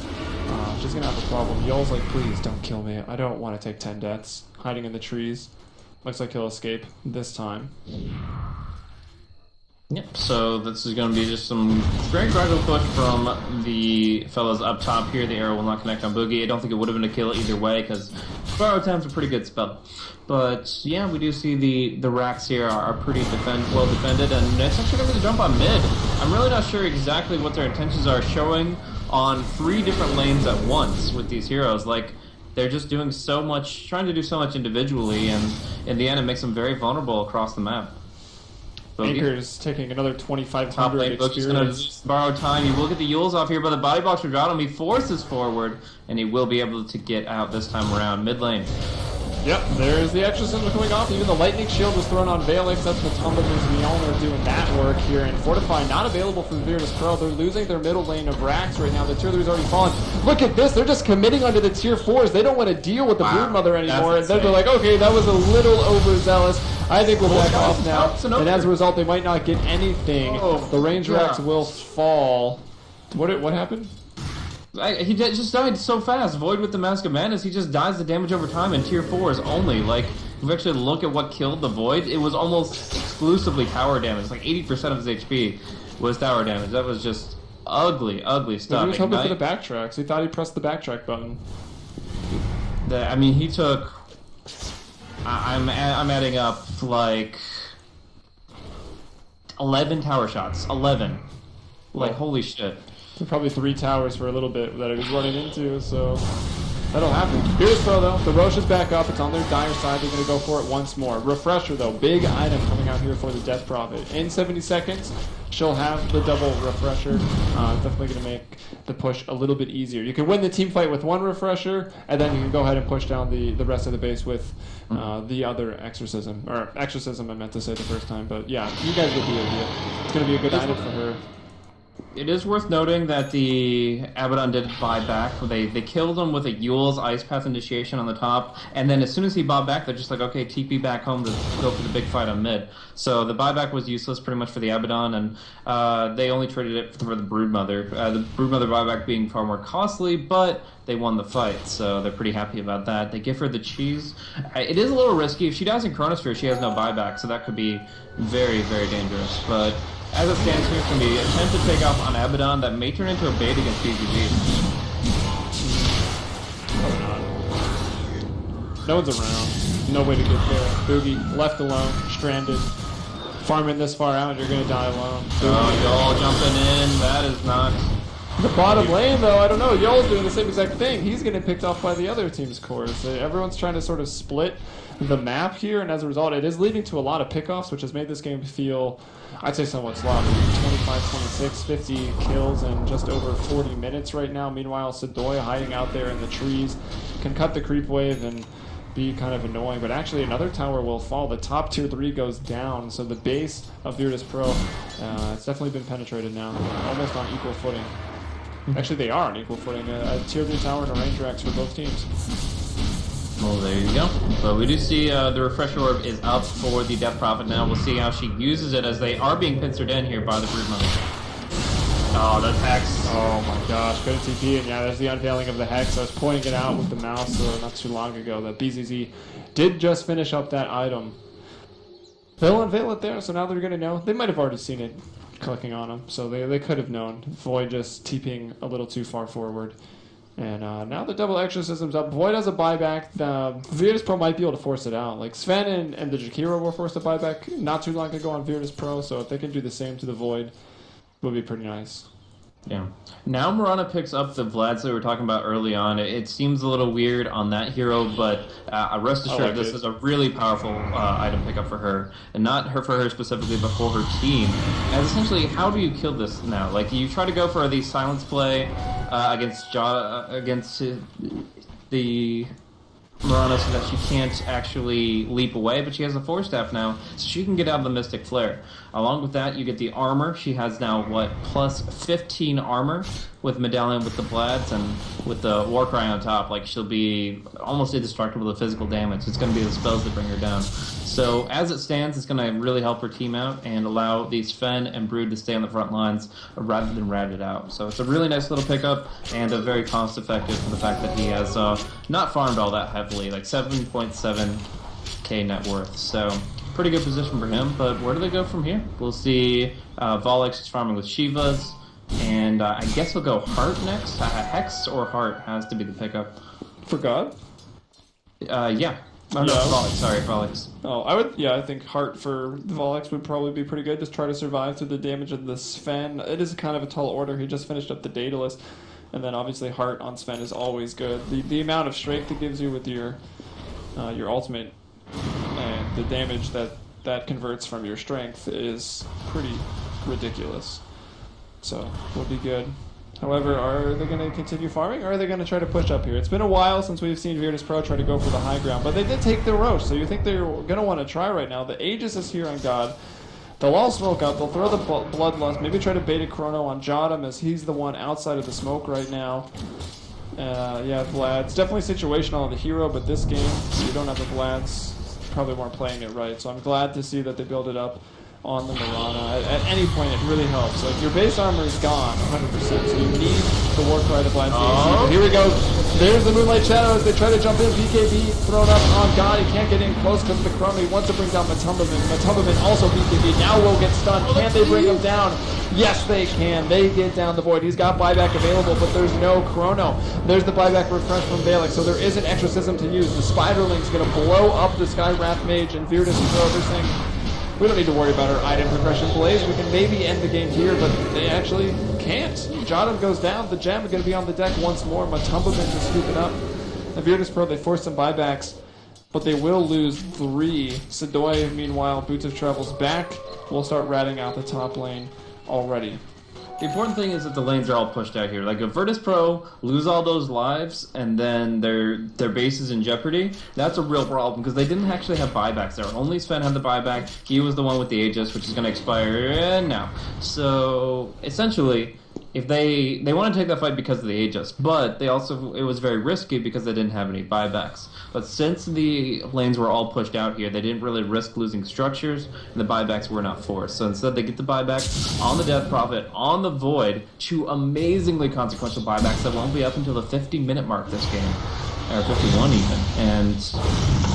She's going to have a problem. Yoel's like, please don't kill me. I don't want to take 10 deaths. Hiding in the trees. Looks like he'll escape this time. Yep, so this is going to be just some very gradual push from the fellas up top here. The arrow will not connect on Buugi. I don't think it would have been a kill either way, because borrow time's a pretty good spell. But yeah, we do see the racks here are pretty well defended, and it's actually going to jump on mid. I'm really not sure exactly what their intentions are, showing on 3 different lanes at once with these heroes. Like, they're just doing so much, trying to do so much individually, and in the end it makes them very vulnerable across the map. Anchor's taking another 2,500 Top lane, Bookie's experience. gonna borrow time. He will get the Yules off here, but the body box will got him. He forces forward, and he will be able to get out this time around. Mid lane. Yep, there's the exorcism coming off. Even the lightning shield was thrown on Vaalix. That's Matumbaman and Mirana doing that work here. And Fortify not available for the Virtus.Pro. They're losing their middle lane of racks right now. The tier 3's already fallen. Look at this. They're just committing onto the tier 4s. They don't want to deal with the Broomother anymore. And they're like, okay, that was a little overzealous. I think we'll back off now. And as a result, they might not get anything. The range racks will fall. What happened? He just died so fast. Void with the Mask of Madness, he just dies the damage over time in tier 4s only. Like, if you actually look at what killed the Void, it was almost exclusively tower damage. Like 80% of his HP was tower damage. That was just ugly, ugly stuff. He was hoping for the backtracks. He thought he pressed the backtrack button. I mean, he took... I'm adding up like 11 tower shots. 11. Like, holy shit. Probably 3 towers for a little bit that he was running into, so that'll happen. Virtus.Pro though, the Roche is back up. It's on their dire side. They're going to go for it once more. Refresher though, big item coming out here for the Death Prophet. In 70 seconds, she'll have the double refresher. Definitely going to make the push a little bit easier. You can win the team fight with 1 refresher, and then you can go ahead and push down the rest of the base with the other exorcism. Or exorcism I meant to say the first time, but yeah, you guys get the idea. It's going to be a good item for her. It is worth noting that the Abaddon did buy back. They killed him with a Yule's Ice Path initiation on the top, and then as soon as he bought back, they're just like, okay, TP back home to go for the big fight on mid. So the buyback was useless pretty much for the Abaddon, and they only traded it for the Broomother. The Broomother buyback being far more costly, but they won the fight, so they're pretty happy about that. They give her the cheese. It is a little risky. If she dies in Chronosphere, she has no buyback, so that could be very, very dangerous. But as it stands here, it's going to be an attempt to take off on Abaddon that may turn into a bait against BGG. No one's around. No way to get there. Buugi left alone, stranded. Farming this far out, you're going to die alone. Oh, y'all jumping in. That is not... The bottom lane, though, I don't know. Y'all's doing the same exact thing. He's getting picked off by the other team's cores. Everyone's trying to sort of split the map here, and as a result, it is leading to a lot of pickoffs, which has made this game feel, I'd say, somewhat sloppy. 25, 26, 50 kills in just over 40 minutes right now. Meanwhile, Sedoy hiding out there in the trees can cut the creep wave and be kind of annoying, but actually another tower will fall. The top tier 3 goes down, so the base of Virtus.Pro, it's definitely been penetrated now, almost on equal footing. Actually, they are on equal footing. A tier 3 tower and a range racks for both teams. Well, there you go. But we do see the refresher orb is up for the Death Prophet now. We'll see how she uses it as they are being pincered in here by the Broomother. Oh, that's Hex. Oh my gosh, good TP, and yeah, there's the unveiling of the Hex. I was pointing it out with the mouse not too long ago that BZZ did just finish up that item. They'll unveil it there, so now they're going to know. They might have already seen it clicking on them, so they could have known. Void just TPing a little too far forward. And now the double exorcism's up. Void has a buyback. Virtus.Pro might be able to force it out. Like Sven and the Jakiro were forced to buyback not too long ago on Virtus.Pro, so if they can do the same to the Void, it would be pretty nice. Yeah. Now Mirana picks up the Vlads that we were talking about early on. It seems a little weird on that hero, but rest assured, this is a really powerful item pickup for her. And not for her specifically, but for her team. As essentially, how do you kill this now? Like, you try to go for the silence play against the Mirana so that she can't actually leap away, but she has a Force Staff now, so she can get out of the Mystic Flare. Along with that, you get the armor. She has now, plus 15 armor with Medallion with the Vlads and with the Warcry on top. Like, she'll be almost indestructible to physical damage. It's going to be the spells that bring her down. So, as it stands, it's going to really help her team out and allow the Sven and Brood to stay on the front lines rather than rat it out. So, it's a really nice little pickup and a very cost-effective for the fact that he has not farmed all that heavily, like 7.7k net worth. So, pretty good position for him, but where do they go from here? We'll see. Vaalix is farming with Shivas, and I guess we'll go Heart next. Hex or Heart has to be the pickup. For God? Yeah. Oh, no, Vaalix. Sorry, Vaalix. Oh, I think Heart for the Vaalix would probably be pretty good. Just try to survive through the damage of the Sven. It is kind of a tall order. He just finished up the Daedalus. And then obviously Heart on Sven is always good. The amount of strength it gives you with your ultimate and the damage that converts from your strength is pretty ridiculous. So, will be good. However, are they going to continue farming, or are they going to try to push up here? It's been a while since we've seen Virtus.Pro try to go for the high ground, but they did take the Roche, so you think they're going to want to try right now. The Aegis is here on God. They'll all smoke out. They'll throw the Bloodlust, maybe try to bait a Chrono on JotM, as he's the one outside of the smoke right now. Yeah, Vlad. It's definitely situational on the hero, but this game, you don't have the Vlads. Probably weren't playing it right, so I'm glad to see that they build it up on the Mirana. At any point, it really helps. Like, your base armor is gone 100%, so you need the Warcry to blind the AC. Here we go. There's the Moonlight Shadows. They try to jump in. BKB thrown up on God. He can't get in close because of the Chrono. He wants to bring down Matumbaman. Matumbaman also BKB. Now will get stunned. Can they bring him down? Yes, they can. They get down the Void. He's got buyback available, but there's no Chrono. There's the buyback refresh from Vaalix, so there is an exorcism to use. The Spiderling's going to blow up the Skywrath Mage, and Virtus.Pro, they're saying, we don't need to worry about our item progression plays. We can maybe end the game here, but they actually can't. JotM goes down. The gem is going to be on the deck once more. Matumbaman to scoop it up. And Virtus.Pro, they force some buybacks, but they will lose 3. Sedoy, meanwhile, Boots of Travel's back. We'll start ratting out the top lane already. The important thing is that the lanes are all pushed out here. Like, if Virtus.Pro lose all those lives and then their base is in jeopardy, that's a real problem because they didn't actually have buybacks there. Only Sven had the buyback. He was the one with the Aegis, which is going to expire now. So, essentially, if they want to take that fight because of the Aegis, but it was very risky because they didn't have any buybacks. But since the lanes were all pushed out here, they didn't really risk losing structures, and the buybacks were not forced. So instead, they get the buyback on the Death Prophet, on the Void, 2 amazingly consequential buybacks that won't be up until the 50-minute mark this game, or 51 even. And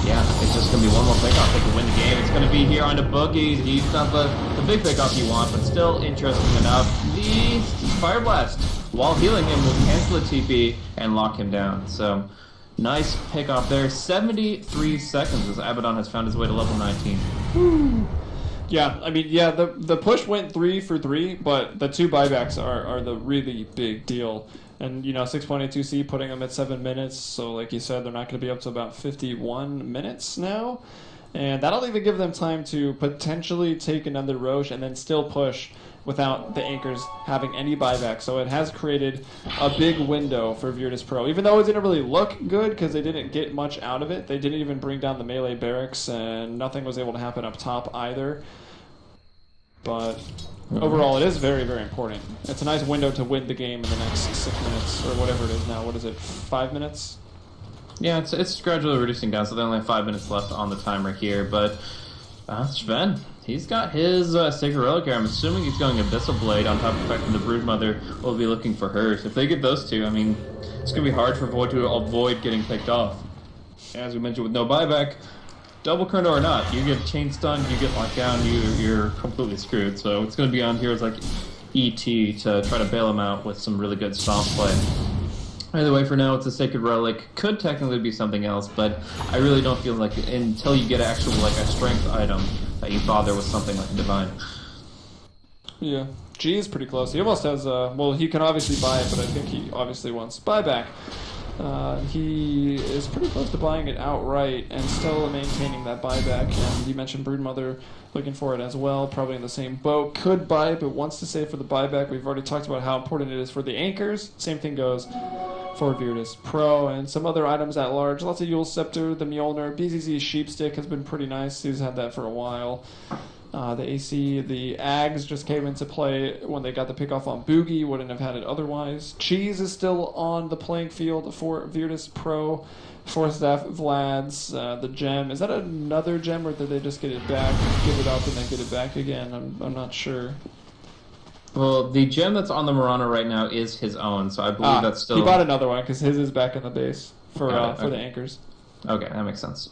yeah, it's just going to be one more pickoff that can win the game. It's going to be here on the Buugi. He's not the big pickoff you want, but still interesting enough. The Fire Blast, while healing him, will cancel the TP and lock him down. So nice pickoff there. 73 seconds as Abaddon has found his way to level 19. Woo. Yeah, I mean, yeah, the push went 3 for 3, but the 2 buybacks are the really big deal. And, 6.82C putting them at 7 minutes, so like you said, they're not going to be up to about 51 minutes now. And that'll even give them time to potentially take another Roche and then still push without the anchors having any buyback. So it has created a big window for Virtus.Pro. Even though it didn't really look good because they didn't get much out of it. They didn't even bring down the melee barracks, and nothing was able to happen up top either. But overall, it is very, very important. It's a nice window to win the game in the next 6 minutes, or whatever it is now. What is it, 5 minutes? Yeah, it's gradually reducing down, so they only have 5 minutes left on the timer here. But Sven, he's got his Sacred Relic here. I'm assuming he's going Abyssal Blade on top of the fact that the Broomother will be looking for hers. If they get those 2, I mean, it's going to be hard for Void to avoid getting picked off. As we mentioned, with no buyback, double Chrono or not, you get chain stunned, you get locked down, you're completely screwed. So it's going to be on heroes like ET to try to bail him out with some really good stomp play. Either way, for now, it's a Sacred Relic. Could technically be something else, but I really don't feel like until you get actual a strength item that you bother with something like Divine. Yeah, G is pretty close. He almost has well, he can obviously buy it, but I think he obviously wants buyback. He is pretty close to buying it outright and still maintaining that buyback. And you mentioned Broomother looking for it as well, probably in the same boat. Could buy it, but wants to save for the buyback. We've already talked about how important it is for the anchors. Same thing goes for Virtus.Pro and some other items at large. Lots of Yule Scepter, the Mjolnir, BZZ's Sheepstick has been pretty nice. He's had that for a while. The AC, the Ags just came into play when they got the pick off on Buugi. Wouldn't have had it otherwise. Cheese is still on the playing field for Virtus.Pro. Force Staff, Vlad's, the gem. Is that another gem, or did they just get it back, give it up, and then get it back again? I'm not sure. Well, the gem that's on the Mirana right now is his own, so I believe that's still... He bought another one because his is back in the base for the anchors. Okay, that makes sense.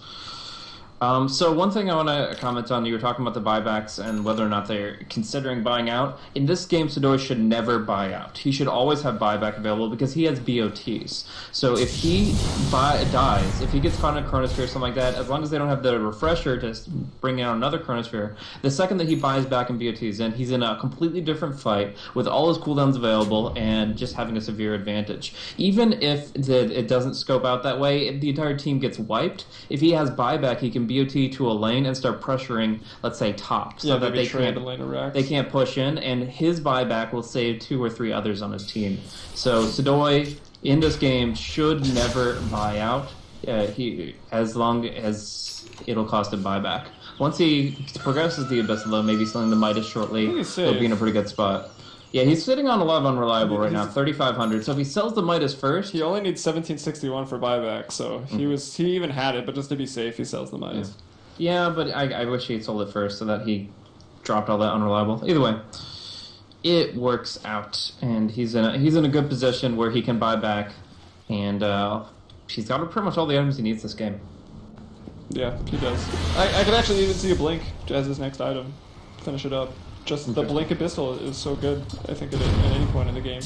So one thing I want to comment on, you were talking about the buybacks and whether or not they're considering buying out. In this game, Sedoy should never buy out. He should always have buyback available because he has BOTs. So if he dies, if he gets caught in a Chronosphere or something like that, as long as they don't have the refresher to bring out another Chronosphere, the second that he buys back in BOTs, then he's in a completely different fight with all his cooldowns available and just having a severe advantage. Even if it doesn't scope out that way, if the entire team gets wiped, if he has buyback, he can BOT to a lane and start pressuring, let's say, top, so that they can't push in, and his buyback will save 2 or 3 others on his team. So Sedoy in this game should never buy out. As long as it'll cost him buyback. Once he progresses the Abyss, though, maybe selling the Midas shortly, he'll be in a pretty good spot. Yeah, he's sitting on a lot of unreliable right now, 3,500. So if he sells the Midas first, he only needs 1761 for buyback. So he even had it, but just to be safe, he sells the Midas. Yeah, but I wish he'd sold it first so that he dropped all that unreliable. Either way, it works out, and he's in a good position where he can buy back, and he's got pretty much all the items he needs this game. Yeah, he does. I could actually even see a Blink as his next item. Finish it up. Just the Blink Abyssal is so good, I think, at any point in the game.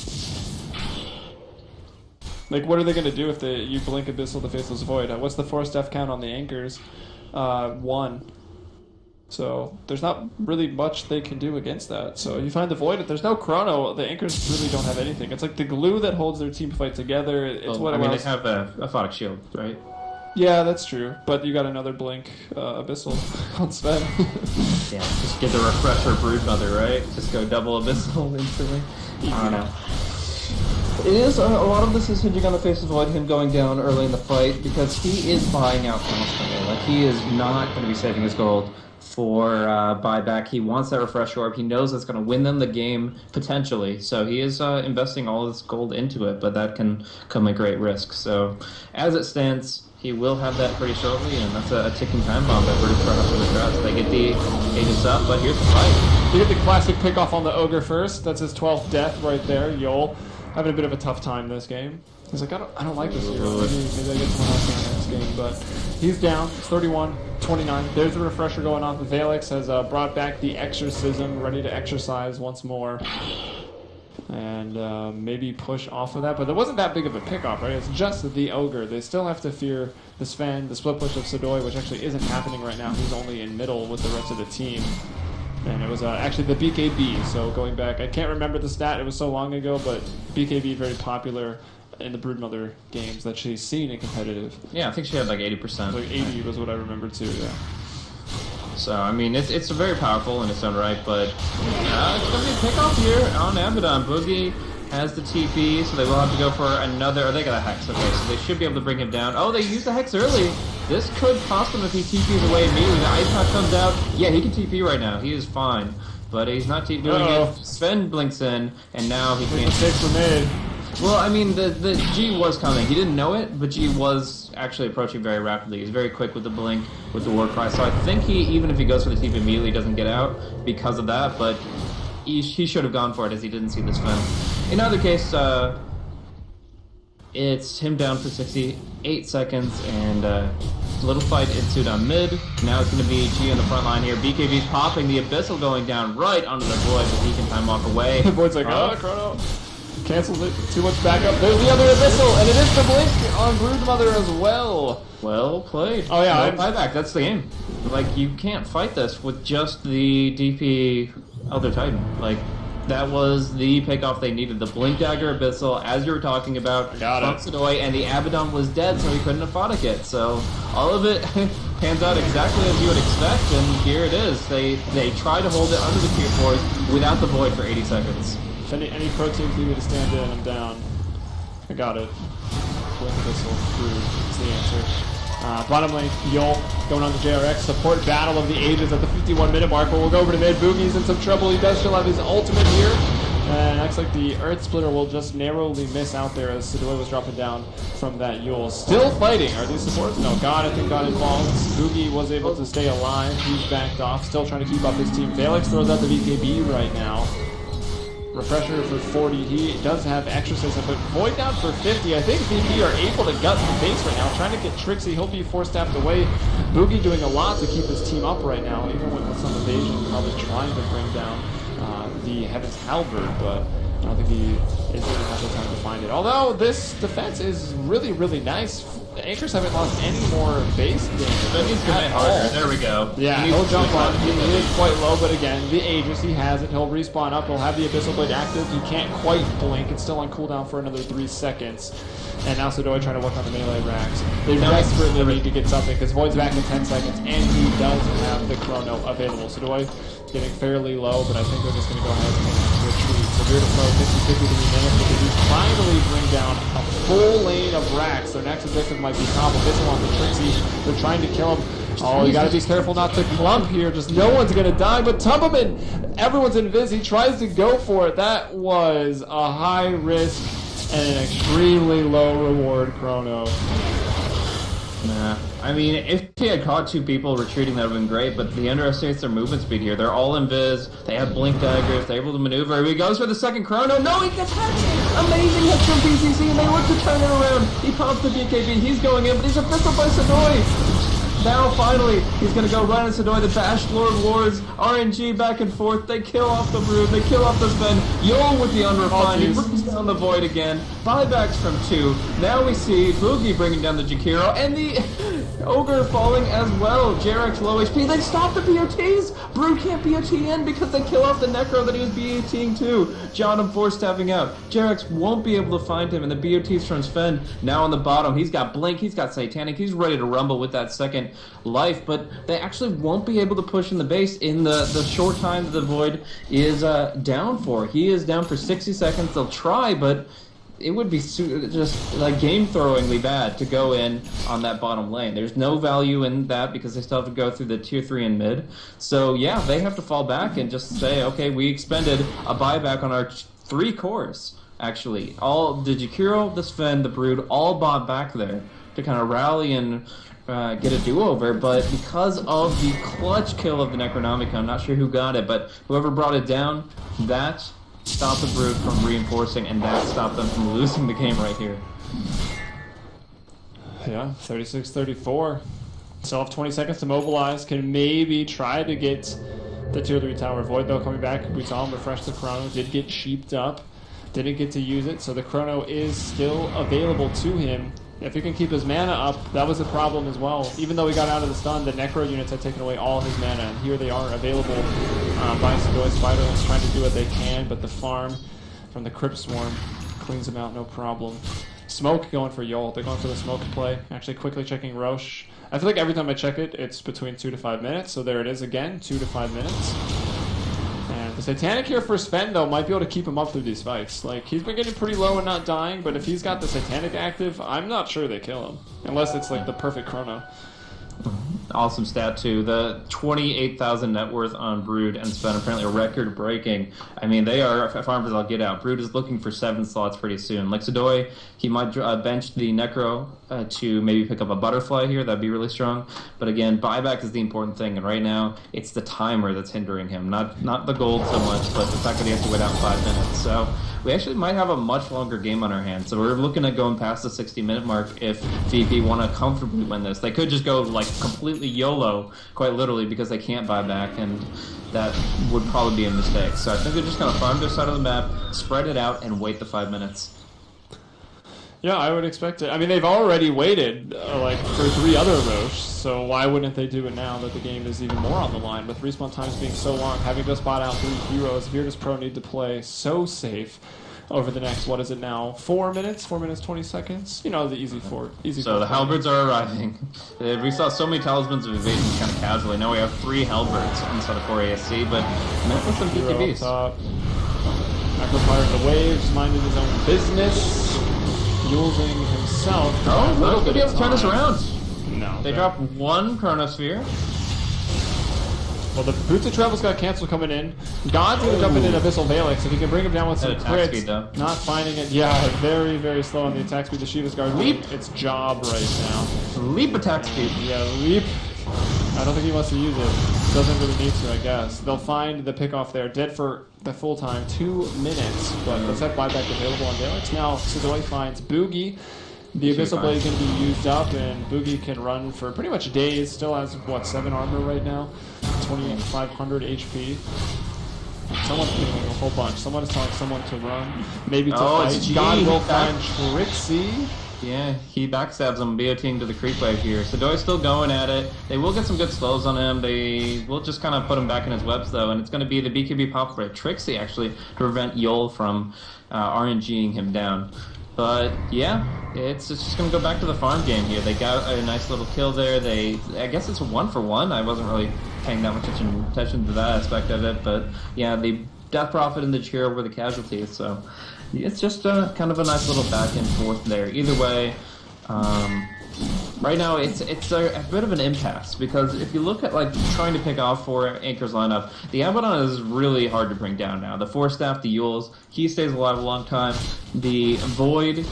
Like, what are they going to do if you Blink Abyssal the Faceless Void? What's the force def count on the anchors? 1. So there's not really much they can do against that. So you find the Void, if there's no Chrono, the anchors really don't have anything. It's like the glue that holds their team fight together. It's what they have a Photic Shield, right? Yeah, that's true. But you got another Blink Abyssal on Sven. Yeah, just get the refresher Broomother, right? Just go double Abyssal instantly. I don't know. It is a lot of this is hinging on the Faceless Void, him going down early in the fight, because he is buying out constantly. Like, he is not going to be saving his gold for buyback. He wants that refresh orb. He knows it's going to win them the game potentially, so he is investing all his gold into it, but that can come at great risk. So as it stands, he will have that pretty shortly, and that's a ticking time bomb that Virtus.Pro has to address. They get the Aegis up, but here's the fight. You get the classic pick off on the Ogre first. That's his 12th death right there. Yol having a bit of a tough time this game. He's like, I don't like this hero. Maybe I get someone else in the next game, but he's down. It's 31-29. There's a refresher going on. Vaalix has brought back the Exorcism, ready to exercise once more. And maybe push off of that, but there wasn't that big of a pickoff, right? It's just the Ogre. They still have to fear the Sven, the split push of Sedoy, which actually isn't happening right now. He's only in middle with the rest of the team. And it was actually the BKB, so going back, I can't remember the stat, it was so long ago, but BKB very popular in the Broomother games that she's seen in competitive. Yeah, I think she had like 80%. Like 80 was what I remember too, yeah. So, I mean, it's very powerful in its own right, but it's going to be a pick-off here on Abaddon. Buugi has the TP, so they will have to go for another... Oh, they got a Hex. Okay, so they should be able to bring him down. Oh, they used the Hex early. This could cost him if he TPs away immediately. The Ice Pack comes out. Yeah, he can TP right now. He is fine. But he's not doing it. Sven blinks in, and now he can't... Mistakes were made. Well, I mean, the G was coming. He didn't know it, but G was actually approaching very rapidly. He's very quick with the blink, with the war cry. So I think even if he goes for the TP immediately, doesn't get out because of that, but he should have gone for it as he didn't see the Sven. In either case, it's him down for 68 seconds, and little fight ensued on mid. Now it's going to be G on the front line here. BKB's popping, the Abyssal going down right onto the Void, but he can time walk away. The Void's like, Chrono. Cancels it. Too much backup. There's the other Abyssal, and it is the blink on Broomother as well. Well played. Oh yeah, buyback. That's the game. Like, you can't fight this with just the DP Elder Titan. Like, that was the pickoff they needed. The Blink Dagger Abyssal, as you were talking about, Sedoy, and the Abaddon was dead, so he couldn't have fought it. So all of it pans out exactly as you would expect, and here it is. They try to hold it under the tier 4s without the Void for 80 seconds. If any pro teams need me to stand in, I'm down. I got it. Blink Abyssal through is the answer. Bottom lane, Yol going on to JerAx. Support Battle of the Ages at the 51-minute mark. We'll go over to mid. Buugi's in some trouble. He does still have his ultimate here. And it looks like the Earth Splitter will just narrowly miss out there as Sedoy was dropping down from that Yol. Still fighting. Are these supports? No, God, I think got involved. Buugi was able to stay alive. He's backed off. Still trying to keep up his team. Vaalix throws out the BKB right now. Refresher for 40. He does have exorcism, but Void down for 50. I think VP are able to gut the base right now, trying to get Trixi. He'll be 4-staffed away. Buugi doing a lot to keep his team up right now, even with some evasion, probably trying to bring down the Heaven's Halberd, but I don't think he is going to have the time to find it. Although this defense is really, really nice. The Anchors haven't lost any more base damage. But he's going to hit harder. There we go. Yeah, he'll jump on. He is quite low, but again, the Aegis, he has it. He'll respawn up. He'll have the Abyssal Blade active. He can't quite blink. It's still on cooldown for another 3 seconds. And now Sedoy trying to work on the melee racks. They desperately need to get something because Void's back in 10 seconds, and he does have the Chrono available. Sedoy getting fairly low, but I think they're just going to go ahead and retreat. So Virtus.Pro 50-50 to be managed because he's finally bring down a full lane of racks. Their next objective might be top Abyssal on the Trixi. They're trying to kill him. Oh, you gotta be careful not to clump here. Just no one's gonna die. But Matumbaman, everyone's invis. He tries to go for it. That was a high risk and an extremely low reward chrono. Nah. I mean, if he had caught 2 people retreating, that would have been great, but he underestimates their movement speed here. They're all invis, they have blink daggers, they're able to maneuver. He goes for the second chrono. No, he gets hit! Amazing hit from PCC, and they look to turn it around. He pops the BKB, he's going in, but he's abyssal by Sedoy. Now, finally, he's going to go right on Sedoy. The Bash Lord Wars, RNG back and forth. They kill off the Brood. They kill off the Sven. Yol with the unrefined. He brings down the Void again. Buybacks from 2. Now we see Buugi bringing down the Jakiro. And the Ogre falling as well. JerAx low HP. They stop the BOTs. Brood can't BOT in because they kill off the Necro that he was BOTing too. JotM 4-staffing out. JerAx won't be able to find him. And the BOTs from Sven now on the bottom. He's got Blink. He's got Satanic. He's ready to rumble with that second life, but they actually won't be able to push in the base in the short time that the Void is down for. He is down for 60 seconds. They'll try, but it would be just like game-throwingly bad to go in on that bottom lane. There's no value in that because they still have to go through the tier 3 and mid. So yeah, they have to fall back and just say, okay, we expended a buyback on our 3 cores. Actually, all the Jakiro, the Sven, the Brood, all bought back there to kind of rally and get a do-over, but because of the clutch kill of the Necronomicon, I'm not sure who got it, but whoever brought it down, that stopped the Brood from reinforcing, and that stopped them from losing the game right here. Yeah, 36-34. Still have 20 seconds to mobilize. Can maybe try to get the tier 3 tower. Void, though, coming back. We saw him refresh the Chrono. Did get sheeped up. Didn't get to use it, so the Chrono is still available to him. If he can keep his mana up, that was a problem as well. Even though he got out of the stun, the Necro units had taken away all his mana, and here they are available by Sedoy. Spiderlings trying to do what they can, but the farm from the Crypt Swarm cleans them out, no problem. Smoke going for Yol. They're going for the smoke play. Actually quickly checking Roche. I feel like every time I check it, it's between 2 to 5 minutes, so there it is again, 2 to 5 minutes. And the Satanic here for Sven, though, might be able to keep him up through these fights. Like, he's been getting pretty low and not dying, but if he's got the Satanic active, I'm not sure they kill him. Unless it's, like, the perfect Chrono. Awesome stat, too. The 28,000 net worth on Brood and Sven, apparently a record-breaking. I mean, they are farmers I'll get out. Brood is looking for 7 slots pretty soon. Like Sedoy, he might bench the Necro to maybe pick up a Butterfly here. That'd be really strong. But again, buyback is the important thing, and right now, it's the timer that's hindering him. Not the gold so much, but the fact that he has to wait out 5 minutes. So we actually might have a much longer game on our hands. So we're looking at going past the 60-minute mark if VP want to comfortably win this. They could just go, like, completely YOLO, quite literally, because they can't buy back, and that would probably be a mistake. So I think they're just going to farm their side of the map, spread it out, and wait the 5 minutes. Yeah, I would expect it. I mean, they've already waited, like, for 3 other Roche, so why wouldn't they do it now that the game is even more on the line? With respawn times being so long, having just bought out 3 heroes, Virtus.Pro need to play so safe over the next, what is it now, 4 minutes? 4 minutes, 20 seconds? You know, the easy four. So the Halberds are arriving. We saw so many Talismans of Evasion kind of casually. Now we have 3 Halberds instead of 4 ASC, but met with some PKBs. Macro the waves, minding his own business, using himself. Oh, look, could be able to turn this around. No. They dropped 1 Chronosphere. Well, the Boots of Travel's got cancel coming in. God's going to jump into Abyssal Vaalix. If he can bring him down with some crits, speed, though. Not finding it. Yeah, very, very slow on the attack speed. The Shiva's Guard. Leap! Its job right now. Leap attack speed. Yeah, Leap. I don't think he wants to use it. Doesn't really need to, I guess. They'll find the pickoff there. Dead for the full time, 2 minutes. But let's have buyback available on Vaalix. Now, Sedoy finds Buugi. The Abyssal Blade can be used up, and Buugi can run for pretty much days. Still has, what, 7 armor right now? 2,500 HP. Someone's pinging a whole bunch. Someone is telling someone to run. Maybe to fight. God will find Trixi. Yeah, he backstabs him, BOTing to the creep wave here. Sedoy's still going at it. They will get some good slows on him. They will just kind of put him back in his webs, though, and it's going to be the BKB pop for Trixi, actually, to prevent Yol from RNGing him down. But, yeah, it's just going to go back to the farm game here. They got a nice little kill there. I guess it's a 1-for-1. I wasn't really paying that much attention to that aspect of it, but, yeah, the Death Prophet and the Jakiro were the casualties, so... It's just kind of a nice little back and forth there. Either way, right now it's a bit of an impasse, because if you look at like trying to pick off for Anchor's lineup, the Abaddon is really hard to bring down now. The 4-staff, the Yules, he stays alive a long time. The Void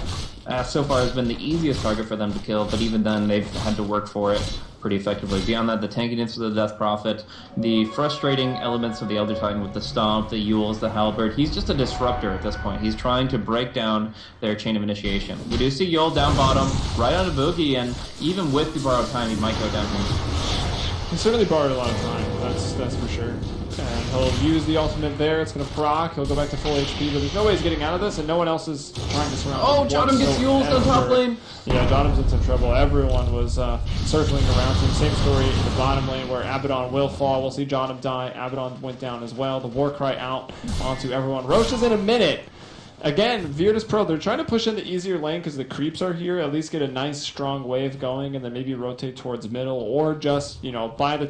so far has been the easiest target for them to kill, but even then they've had to work for it pretty effectively. Beyond that, the tankiness of the Death Prophet, the frustrating elements of the Elder Titan with the Stomp, the Yules, the Halberd. He's just a disruptor at this point. He's trying to break down their chain of initiation. We do see Yol down bottom, right on a Buugi, and even with the borrowed time, he might go down here. He certainly borrowed a lot of time, that's for sure. And he'll use the ultimate there. It's going to proc. He'll go back to full HP, but there's no way he's getting out of this, and no one else is trying to surround him. Oh, JotM gets Yules on top lane. Yeah, JotM's in some trouble. Everyone was circling around him. Same story in the bottom lane where Abaddon will fall. We'll see JotM die. Abaddon went down as well. The Warcry out onto everyone. Roche is in a minute. Again, Virtus.Pro, they're trying to push in the easier lane because the creeps are here. At least get a nice strong wave going, and then maybe rotate towards middle, or just, you know, with the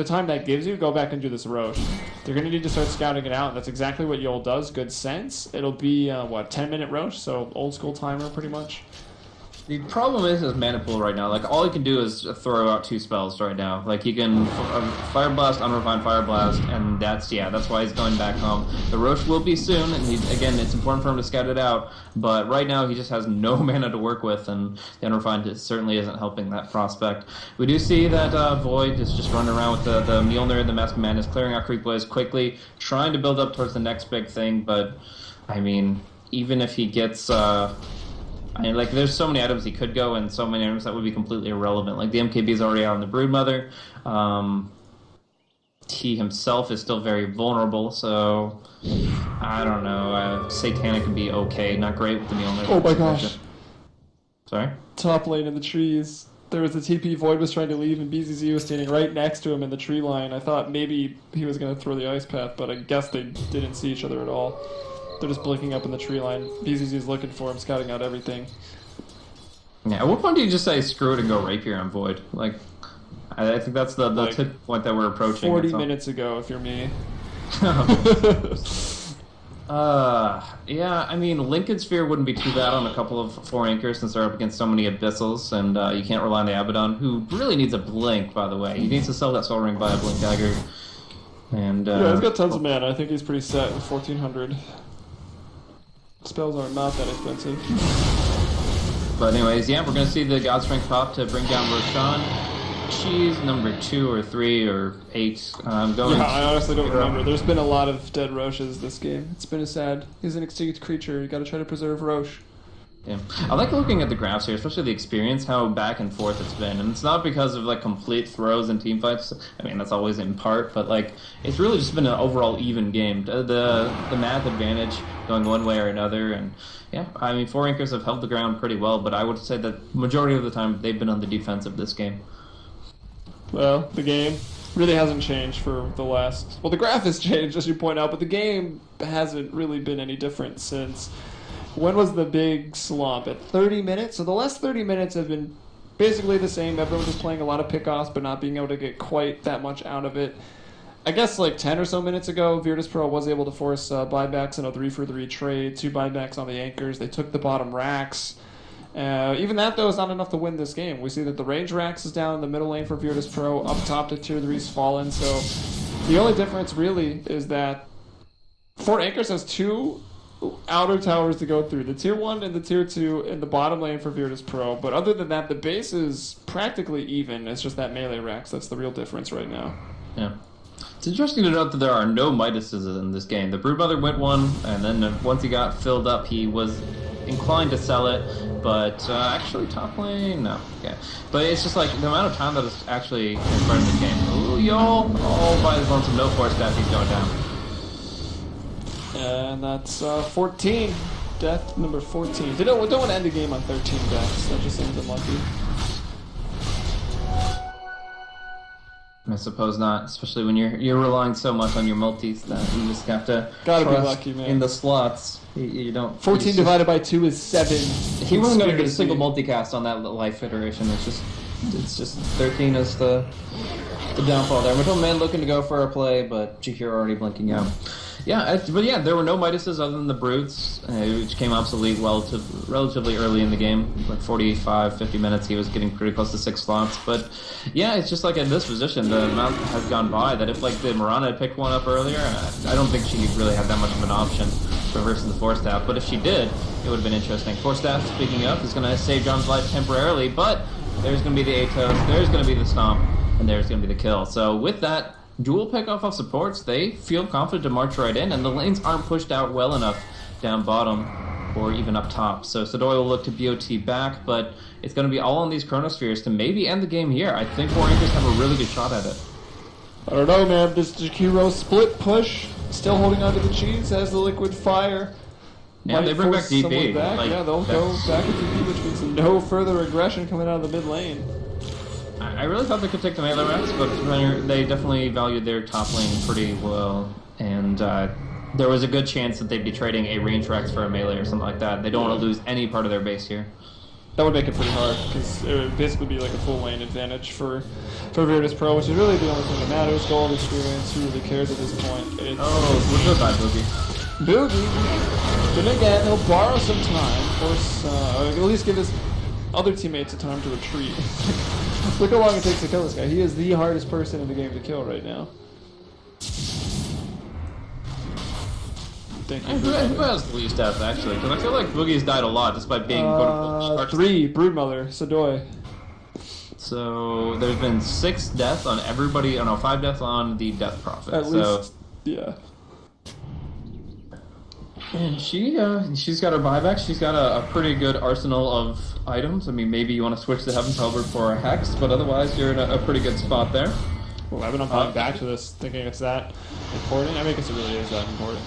time that gives you, go back and do this Roche. They're going to need to start scouting it out, and that's exactly what Yol does. Good sense. It'll be, 10-minute Roche, so old school timer pretty much. The problem is his mana pool right now. Like, all he can do is throw out 2 spells right now. Like, he can Fire Blast, Unrefined Fire Blast, and that's why he's going back home. The Roche will be soon, and again, it's important for him to scout it out, but right now he just has no mana to work with, and the Unrefined certainly isn't helping that prospect. We do see that Void is just running around with the Mjolnir and the Mask of Madness, clearing out creep waves quickly, trying to build up towards the next big thing, but, I mean, even if he gets... like, there's so many items he could go, and so many items that would be completely irrelevant. Like, the MKB is already out on the Broomother. He himself is still very vulnerable, so... I don't know. Satanic can be okay. Not great with the Mjolnir. Oh my gosh. Sorry? Top lane in the trees. There was a TP. Void was trying to leave, and BZZ was standing right next to him in the tree line. I thought maybe he was going to throw the ice path, but I guess they didn't see each other at all. They're just blinking up in the tree line. BZZ is looking for him, scouting out everything. Yeah, at what point do you just say screw it and go Rapier on Void? Like, I think that's the like tip point that we're approaching. 40 minutes ago, if you're me. Yeah, I mean, Lincoln Sphere wouldn't be too bad on a couple of 4 anchors since they're up against so many Abyssals, and you can't rely on the Abaddon, who really needs a blink, by the way. He needs to sell that Soul Ring by a blink dagger. And, yeah, he's got tons of mana. I think he's pretty set with 1400. Spells are not that expensive. But anyways, yeah, we're going to see the God Strength pop to bring down Roshan. She's number 2 or 3 or 8. Going. Yeah, I honestly don't remember. There's been a lot of dead Roches this game. It's been a sad. He's an extinct creature. You got to try to preserve Roche. Yeah, I like looking at the graphs here, especially the experience, how back and forth it's been. And it's not because of, like, complete throws and team fights. I mean, that's always in part, but, like, it's really just been an overall even game. The math advantage going one way or another, and, yeah, I mean, 4 anchors have held the ground pretty well, but I would say that majority of the time they've been on the defense of this game. Well, the game really hasn't changed for the last... Well, the graph has changed, as you point out, but the game hasn't really been any different since... When was the big slump? At 30 minutes? So the last 30 minutes have been basically the same. Everyone just playing a lot of pickoffs, but not being able to get quite that much out of it. I guess like 10 or so minutes ago, Virtus.Pro was able to force buybacks in a 3-for-3 trade, 2 buybacks on the anchors. They took the bottom racks. Even that, though, is not enough to win this game. We see that the range racks is down in the middle lane for Virtus.Pro. Up top to tier 3's fallen. So the only difference really is that 4 anchors has 2 outer towers to go through. The tier 1 and the tier 2 in the bottom lane for Virtus.Pro. But other than that, the base is practically even. It's just that melee Rex. That's the real difference right now. Yeah. It's interesting to note that there are no Midases in this game. The Broomother went one, and then once he got filled up, he was inclined to sell it, but actually top lane, no. Okay. But it's just like the amount of time that is actually in front of this game. Ooh, y'all! All by his lonesome, no force death, he's going down. And that's 14. Death number 14. Don't want to end the game on 13 deaths. That just seems unlucky. I suppose not, especially when you're relying so much on your multis that you just have to gotta be trust lucky, man. in the slots. You don't. 14 divided by 2 is 7. He wasn't going to get a single multicast on that life iteration. It's just 13 is the downfall there. Matumbaman looking to go for a play, but Jakiro already blinking out. Yeah, but yeah, there were no Midases other than the Brutes, which came obsolete relatively early in the game. Like 45, 50 minutes, he was getting pretty close to 6 slots. But yeah, it's just like in this position, the amount has gone by that if like the Mirana had picked one up earlier, I don't think she really had that much of an option versus the Force Staff. But if she did, it would have been interesting. Force Staff, speaking of, is going to save John's life temporarily, but there's going to be the Atos, there's going to be the Stomp, and there's going to be the kill. So with that, dual pick off of supports, they feel confident to march right in, and the lanes aren't pushed out well enough down bottom or even up top. So Sedoy will look to BOT back, but it's going to be all on these Chronospheres to maybe end the game here. I think War Rangers have a really good shot at it. I don't know, man. This Jakiro split push, still holding onto the cheese, has the liquid fire. Yeah, they bring back DP. Back. Yeah, they'll go back to DP, which means no further aggression coming out of the mid lane. I really thought they could take the melee Rex, but they definitely valued their top lane pretty well, and there was a good chance that they'd be trading a range Rex for a melee or something like that. They don't want to lose any part of their base here. That would make it pretty hard, because it would basically be like a full lane advantage for Virtus.Pro, which is really the only thing that matters. Gold experience, who really cares at this point? We'll go by Buugi. Buugi, then again, he'll borrow some time, force, or at least give his other teammates a time to retreat. Look how long it takes to kill this guy. He is the hardest person in the game to kill right now. Thank you. Who has the least deaths, actually? Because I feel like Boogie's died a lot, despite being quote-unquote 3, Broomother, Sedoy. So there's been 6 deaths on everybody, 5 deaths on the Death Prophet. At least, yeah. And she's got her buyback. She's got a pretty good arsenal of items. I mean, maybe you want to switch the Heaven's Halberd for a Hex, but otherwise you're in a pretty good spot there. Well, I've been coming back to this thinking it's that important. I guess it really is that important.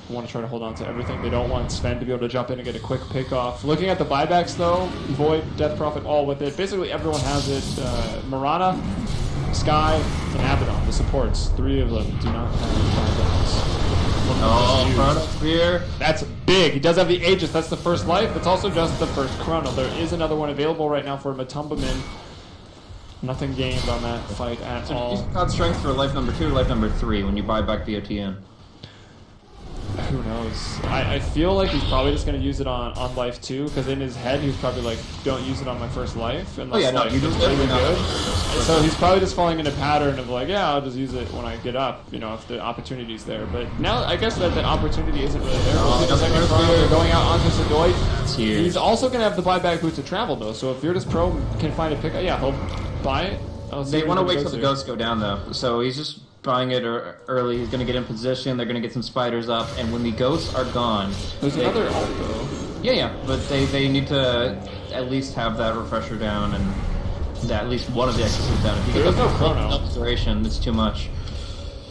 They want to try to hold on to everything. They don't want Sven to be able to jump in and get a quick pick off. Looking at the buybacks though, Void, Death Prophet, all with it. Basically everyone has it. Mirana, Sky, and Abaddon, the supports. 3 of them do not have buybacks. Chronosphere. That's big. He does have the Aegis. That's the first life. It's also just the first Chrono. There is another one available right now for Matumbaman. Nothing gained on that fight at all. He's got strength for life number 2 or life number 3 when you buy back BOTN. Who knows? I feel like he's probably just going to use it on life 2, because in his head he was probably like, don't use it on my first life. Unless, you just really good. So he's probably just falling in a pattern of like, yeah, I'll just use it when I get up, if the opportunity's there. But now I guess that opportunity isn't really there. They're going out onto Sedoy. He's also going to have the buyback boost to travel though, so if Virtus.Pro can find a pick, yeah, he'll buy it. They want to wait till the ghosts go down though, so he's just buying it early. He's going to get in position. They're going to get some spiders up, and when the ghosts are gone, there's another ult though. Yeah, but they need to at least have that refresher down and at least one of the exorcisms down. If you there get is no Chrono. Duration, it's too much.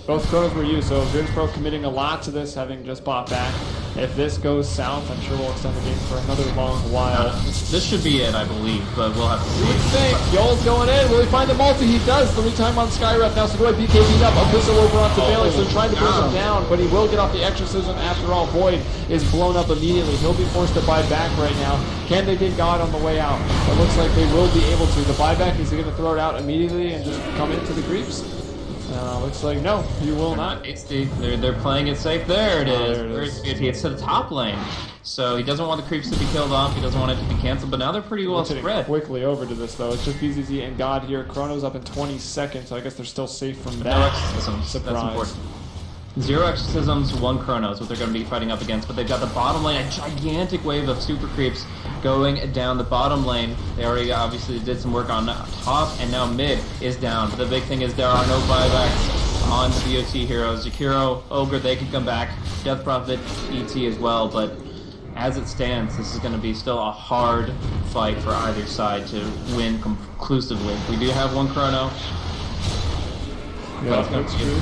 Both Chronos were used, so Virtus.Pro committing a lot to this, having just bought back. If this goes south, I'm sure we'll extend the game for another long while. This should be it, I believe, but we'll have to see. What do you think? Yoel's going in. Will he find the multi? He does. 3-time on Skywrath. Now Sedoy BKB'd up. Abyssal over onto Vaalix. They're trying to bring him down, but he will get off the exorcism after all. Void is blown up immediately. He'll be forced to buy back right now. Can they get God on the way out? It looks like they will be able to. The buyback, is he going to throw it out immediately and just come into the creeps? Looks like no, you will not. They're playing it safe. There it is. It's to the top lane. So he doesn't want the creeps to be killed off. He doesn't want it to be canceled. But now they're pretty well spread. Quickly over to this though. It's just BZZ and God here. Chrono's up in 20 seconds, so I guess they're still safe from that. Surprise. That's important. 0 Exorcisms, 1 Chrono is what they're going to be fighting up against, but they've got the bottom lane, a gigantic wave of super creeps going down the bottom lane. They already obviously did some work on top, and now mid is down. But the big thing is there are no buybacks on the BOT heroes. Jakiro, Ogre, they can come back. Death Prophet, ET as well, but as it stands, this is going to be still a hard fight for either side to win conclusively. We do have 1 Chrono. Yeah, that's true.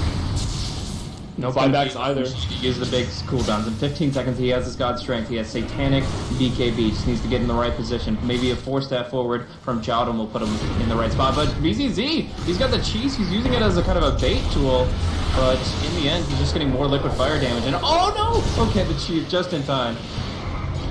No buybacks either. He uses the big cooldowns. In 15 seconds, he has his God Strength. He has Satanic BKB. Just needs to get in the right position. Maybe a 4-step forward from JotM will put him in the right spot. But BZZ, he's got the cheese. He's using it as a kind of a bait tool. But in the end, he's just getting more liquid fire damage. And oh no! Okay, the Chief just in time.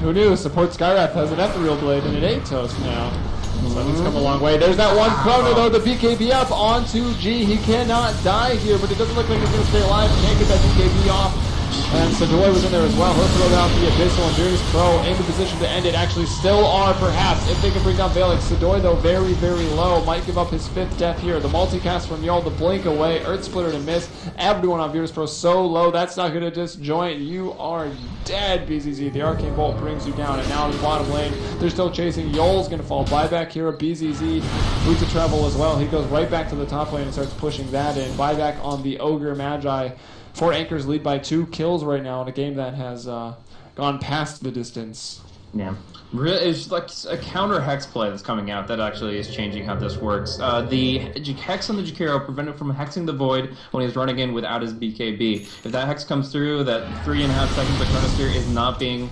Who knew? Support Skywrath has an Ethereal Blade and an 8-toast now. So he's come a long way. There's that 1 Chrono though, the BKB up onto G. He cannot die here, but it doesn't look like he's going to stay alive. Can't get that BKB off. And Sedoy was in there as well. He'll throw down the Abyssal, and Virtus.Pro in the position to end it. Actually still are, perhaps, if they can bring down Vaalix. Sedoy, though, very, very low. Might give up his 5th death here. The multicast from Y'all, the blink away. Earth Splitter to miss. Everyone on Virtus.Pro so low. That's not going to disjoint. You are dead, BZZ. The Arcane Bolt brings you down. And now in the bottom lane, they're still chasing. Y'all's going to fall. Buyback here. BZZ, Boots of Travel as well. He goes right back to the top lane and starts pushing that in. Buyback on the Ogre Magi. 4 Anchors lead by 2 kills right now in a game that has gone past the distance. Yeah. It's like a counter hex play that's coming out that actually is changing how this works. The hex on the Jakiro prevented from hexing the Void when he's running in without his BKB. If that hex comes through, that 3.5 seconds of Chronosphere is not being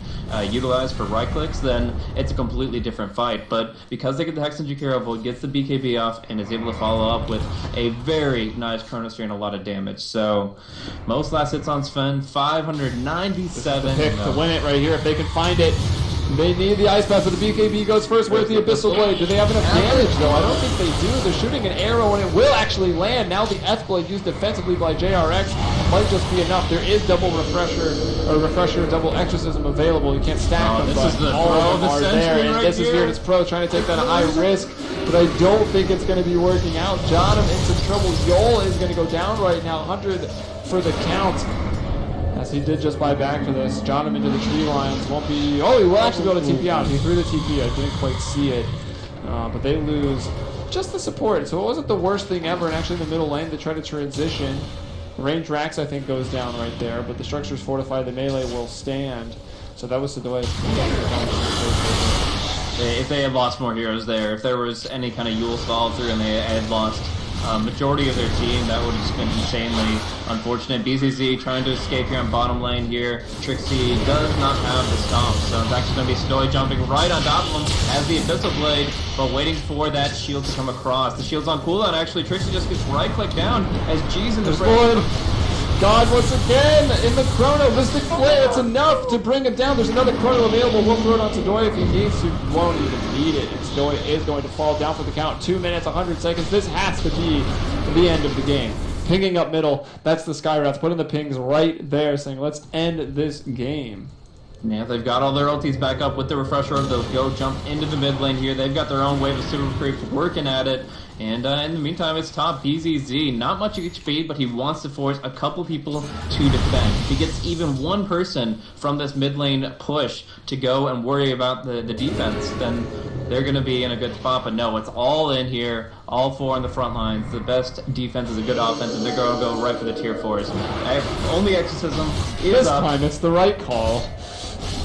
utilized for right clicks, then it's a completely different fight. But because they get the hex on Jakiro, Void gets the BKB off and is able to follow up with a very nice Chronosphere and a lot of damage. So most last hits on Sven, 597. Pick to win it right here if they can find it. They need the Ice Path, but the BKB goes first. Where's the Abyssal Blade? Do they have enough damage, though? I don't think they do. They're shooting an arrow, and it will actually land. Now the F-Blade used defensively by JerAx might just be enough. There is double refresher, double exorcism available. You can't stack them, but all of them are there. And this is Virtus.Pro trying to take that at high risk, but I don't think it's going to be working out. JotM in some trouble. Yol is going to go down right now. 100 for the count. As he did just buy back for this. JotM into the tree lines. Won't be... Oh, he will actually go to TP out. He threw the TP. I didn't quite see it. But they lose just the support. So it wasn't the worst thing ever. And actually in the middle lane, they try to transition. Range Rax, I think, goes down right there. But the structure's fortified. The melee will stand. So that was Sedoy. If they had lost more heroes there, if there was any kind of Yule follow through and they had lost majority of their team, that would have just been insanely unfortunate. BZZ trying to escape here on bottom lane here. Trixi does not have the stomp, so it's actually going to be Sedoy jumping right on top of him as the Abyssal Blade, but waiting for that shield to come across. The shield's on cooldown, actually. Trixi just gets right-click down as G's in the front. God, once again, in the Chrono, Mystic Flare, it's enough to bring him down. There's another Chrono available. We'll throw it on Sedoy if he needs to. Won't even need it. And Sedoy is going to fall down for the count. 2 minutes, 100 seconds. This has to be the end of the game. Pinging up middle, that's the Skywrath. Putting the pings right there, saying, let's end this game. Yeah, they've got all their ultis back up with the refresher. They'll go jump into the mid lane here. They've got their own wave of super creeps working at it. And in the meantime, it's top BZZ. Not much HP, but he wants to force a couple people to defend. If he gets even one person from this mid lane push to go and worry about the defense, then they're going to be in a good spot. But no, it's all in here. All 4 on the front lines. The best defense is a good offense, and they're going to go right for the tier 4s. Only Exorcism is this up. Time, it's the right call.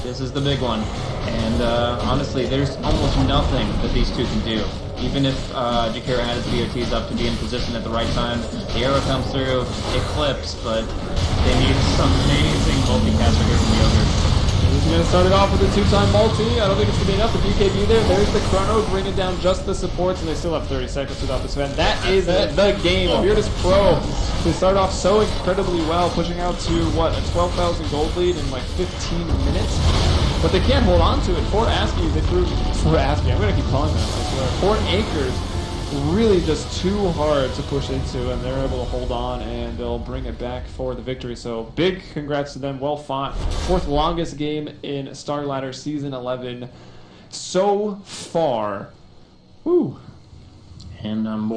This is the big one. And honestly, there's almost nothing that these two can do. Even if Jakiro had his BOTs up to be in position at the right time, the arrow comes through, it clips, but they need some amazing multicaster here from the Ogre. He's going to start it off with a 2-time multi. I don't think it's going to be enough. The BKB there. There's the Chrono bringing down just the supports, and they still have 30 seconds without the Sven. That is the game. Virtus.Pro, they start off so incredibly well, pushing out to, what, a 12,000 gold lead in like 15 minutes? But they can't hold on to it. 4 Askeys, they threw 4 Askeys. I'm going to keep calling them. I swear. 4 Anchors, really just too hard to push into, and they're able to hold on, and they'll bring it back for the victory. So big congrats to them. Well fought. 4th longest game in Starladder Season 11 so far. Woo. And